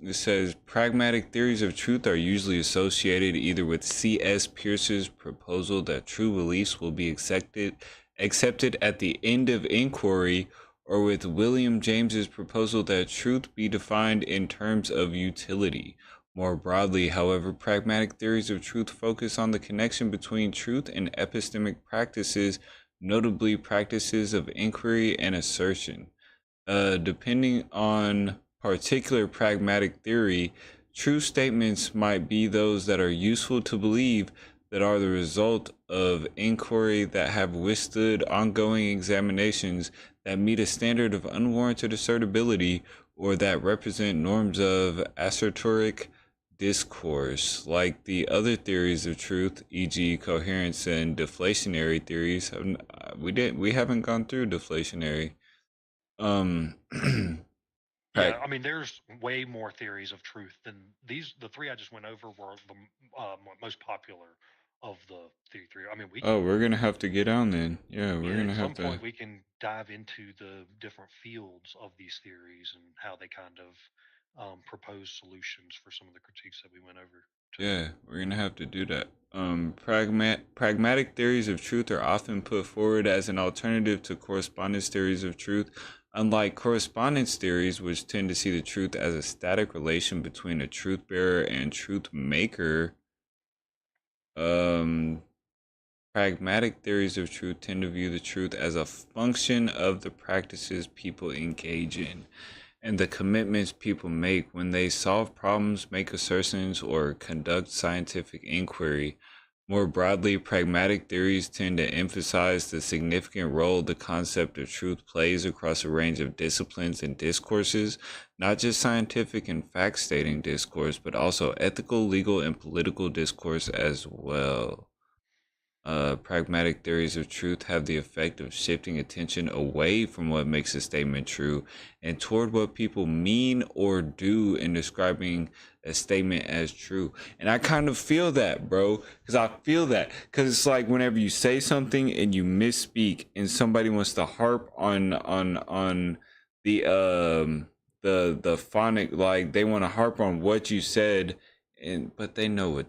It says pragmatic theories of truth are usually associated either with C.S. Peirce's proposal that true beliefs will be accepted at the end of inquiry, or with William James's proposal that truth be defined in terms of utility. More broadly, however, pragmatic theories of truth focus on the connection between truth and epistemic practices, notably practices of inquiry and assertion. Depending on particular pragmatic theory, true statements might be those that are useful to believe, that are the result of inquiry that have withstood ongoing examinations that meet a standard of unwarranted assertability or that represent norms of assertoric discourse. Like the other theories of truth, e.g., coherence and deflationary theories, we haven't gone through deflationary. Um, Yeah, I mean, there's way more theories of truth than these. The three I just went over were the most popular of the three. I mean, we Oh, can, we're gonna have to get on then. Yeah, we're yeah, at gonna have some to. point we can dive into the different fields of these theories and how they kind of propose solutions for some of the critiques that we went over today. Yeah, we're gonna have to do that. Pragmatic theories of truth are often put forward as an alternative to correspondence theories of truth. Unlike correspondence theories, which tend to see the truth as a static relation between a truth bearer and truth maker, um, pragmatic theories of truth tend to view the truth as a function of the practices people engage in and the commitments people make when they solve problems, make assertions, or conduct scientific inquiry. More broadly, pragmatic theories tend to emphasize the significant role the concept of truth plays across a range of disciplines and discourses, not just scientific and fact stating discourse, but also ethical, legal, and political discourse as well. Pragmatic theories of truth have the effect of shifting attention away from what makes a statement true and toward what people mean or do in describing a statement as true. And I kind of feel that, bro, because I feel that because it's like whenever you say something and you misspeak and somebody wants to harp on the the phonic, like they want to harp on what you said, and but they know what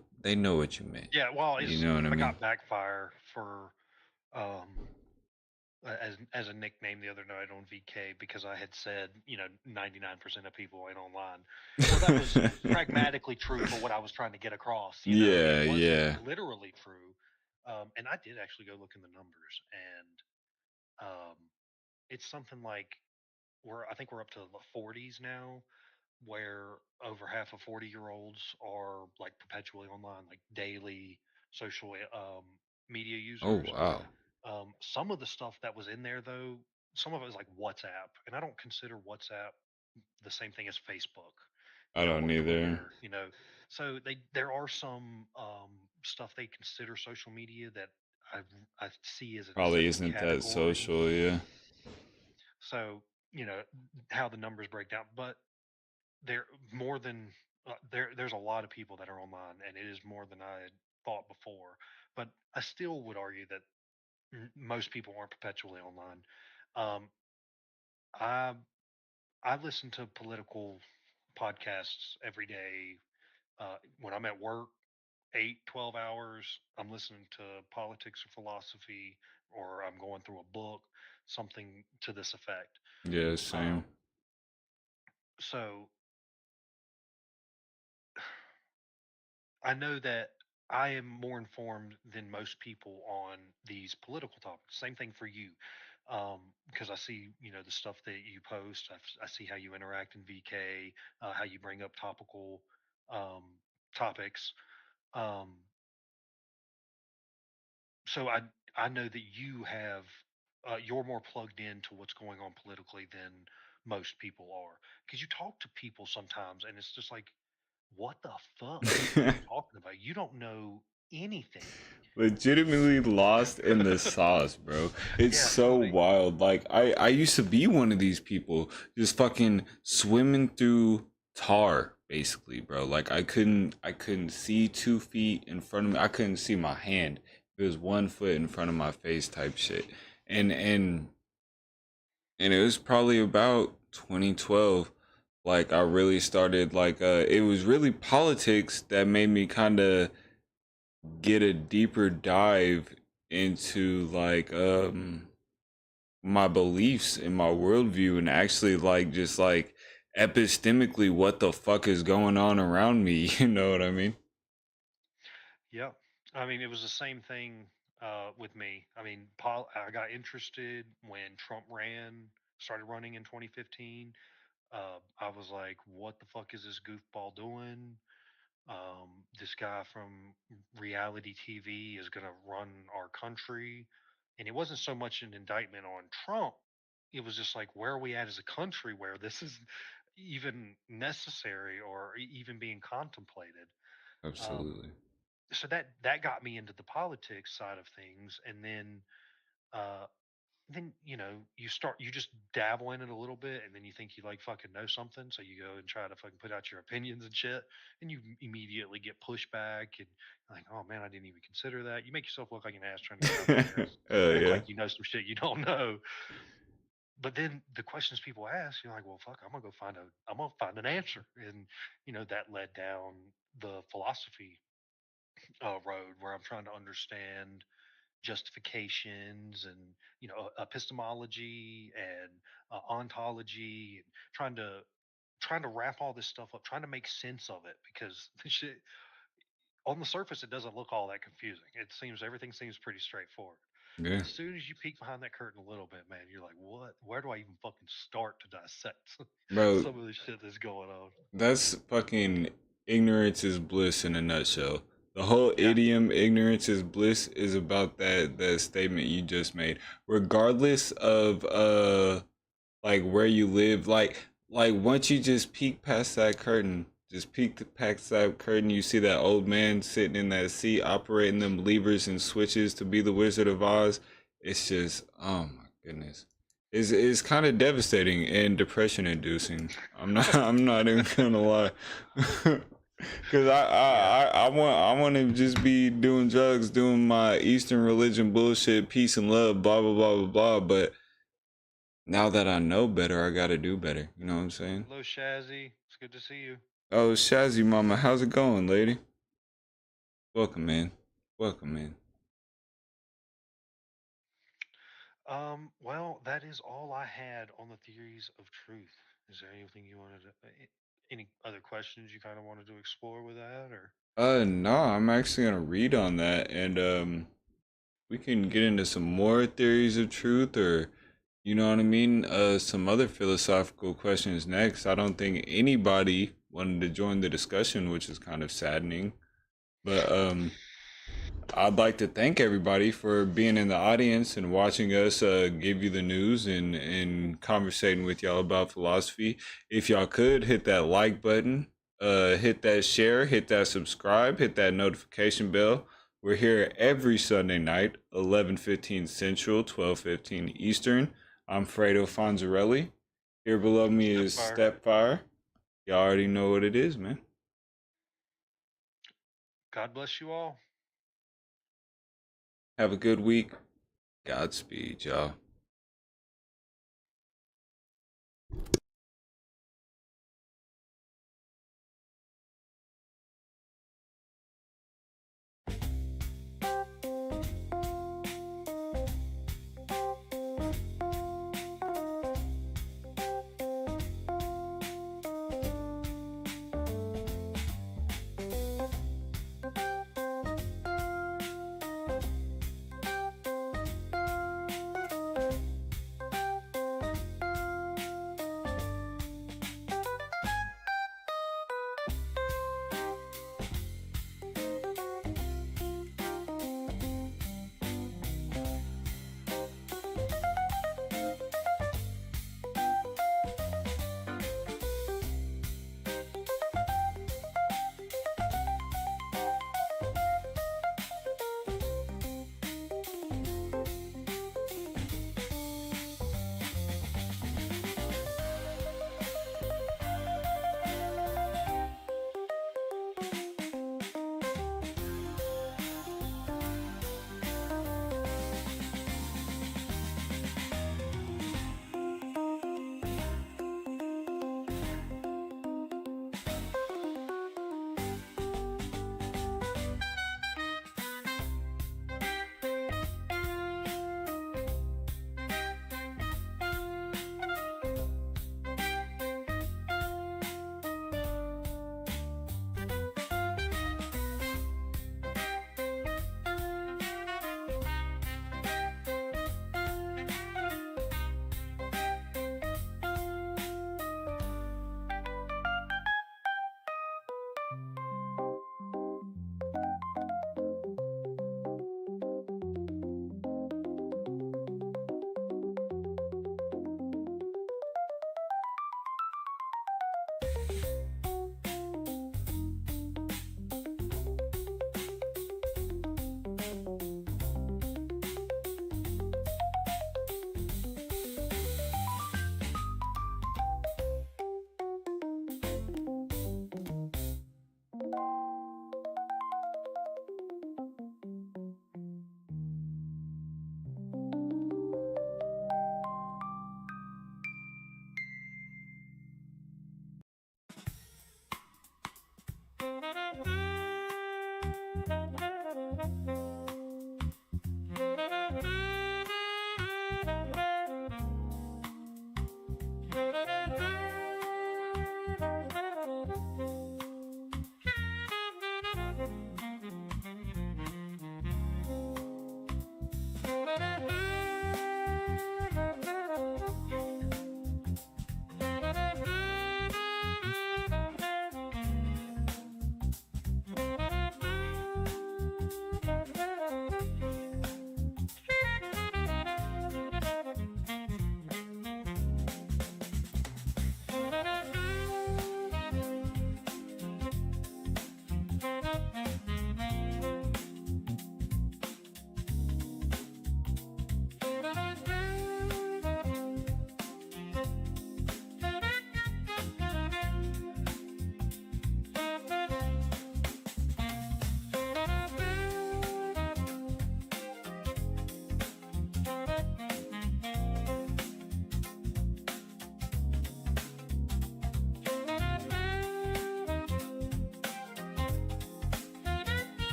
you meant. Yeah, well, You it's know what I I mean? got backfire for um, as a nickname the other night on VK because I had said 99% of people ain't online. Well, that was pragmatically true for what I was trying to get across. It Yeah, wasn't yeah. literally true, and I did actually go look in the numbers, and it's something like I think we're up to the 40s now, where over half of 40-year-olds are like perpetually online, like daily social media Oh users. wow. Some of the stuff that was in there, though, some of it was like WhatsApp, and I don't consider WhatsApp the same thing as Facebook, I don't or either. Twitter. So there are some stuff they consider social media that I see as a Probably separate isn't that category. social, yeah. So you know how the numbers break down, but there more than there's a lot of people that are online, and it is more than I had thought before. But I still would argue that most people aren't perpetually online. Um, I I listen to political podcasts every day. When I'm at work, 8, 12 hours, I'm listening to politics or philosophy, or I'm going through a book, something to this effect. Yeah, Um, same. so I know that I am more informed than most people on these political topics. Same thing for you, because I see the stuff that you post. I see how you interact in VK, how you bring up topical um, topics. Um, so I know that you're more plugged into what's going on politically than most people are, because you talk to people sometimes, and it's just like, what the fuck are you talking about? You don't know anything. Legitimately lost in the sauce, bro. It's Yeah, so wild. Like I used to be one of these people just fucking swimming through tar basically, bro. Like I couldn't see 2 feet in front of me. I couldn't see my hand. It was 1 foot in front of my face type shit. And it was probably about 2012 like I really started like it was really politics that made me kind of get a deeper dive into like my beliefs and my worldview and actually like just like epistemically what the fuck is going on around me. You know what I mean? yeah. I mean, it was the same thing with me. I mean, I got interested when Trump started running in 2015. I was like, what the fuck is this goofball doing? This guy from reality TV is going to run our country. And it wasn't so much an indictment on Trump. It was just like, where are we at as a country where this is even necessary or even being contemplated? Um, Absolutely. so that got me into the politics side of things. And uh, then you just dabble in it a little bit, and then you think you like fucking know something, so you go and try to fucking put out your opinions and shit, and you immediately get pushback, and like, oh man, I didn't even consider that. You make yourself look like an ass trying to get up there and act Yeah. like you know some shit you don't know. But then the questions people ask, you're like, well, fuck, I'm gonna find an answer, and that led down the philosophy road where I'm trying to understand justifications and epistemology and ontology, and trying to wrap all this stuff up, trying to make sense of it, because the shit on the surface it doesn't look all that confusing. Everything seems pretty straightforward. But Yeah. as soon as you peek behind that curtain a little bit, man, you're like, what? Where do I even fucking start to dissect Bro, some of the shit that's going on? that's fucking ignorance is bliss in a nutshell. The whole Yeah. idiom ignorance is bliss is about that statement you just made. Regardless of like where you live, like once you just peek past that curtain, just past that curtain, you see that old man sitting in that seat operating them levers and switches to be the Wizard of Oz. It's just, oh my goodness. It's kind of devastating and depression inducing. I'm not even gonna lie. Cause Yeah. I want to just be doing drugs, doing my Eastern religion bullshit, peace and love, blah blah blah blah blah. But now that I know better, I gotta do better. You know what I'm saying? Hello, Shazzy. It's good to see you. Oh, Shazzy Mama, how's it going, lady? Welcome, man. Welcome, man. Well, that is all I had on the theories of truth. Is there anything you wanted to, any other questions you kind of wanted to explore with that, or? No, I'm actually gonna read on that, and we can get into some more theories of truth, or you know what I mean, some other philosophical questions next. I don't think anybody wanted to join the discussion, which is kind of saddening, but I'd like to thank everybody for being in the audience and watching us give you the news and conversating with y'all about philosophy. If y'all could hit that like button, hit that share, hit that subscribe, hit that notification bell. We're here every Sunday night, 11:15 Central, 12:15 Eastern. I'm Fredo Fonzarelli. Here below me is Stepfire. Stepfire. Y'all already know what it is, man. God bless you all. Have a good week. Godspeed, y'all.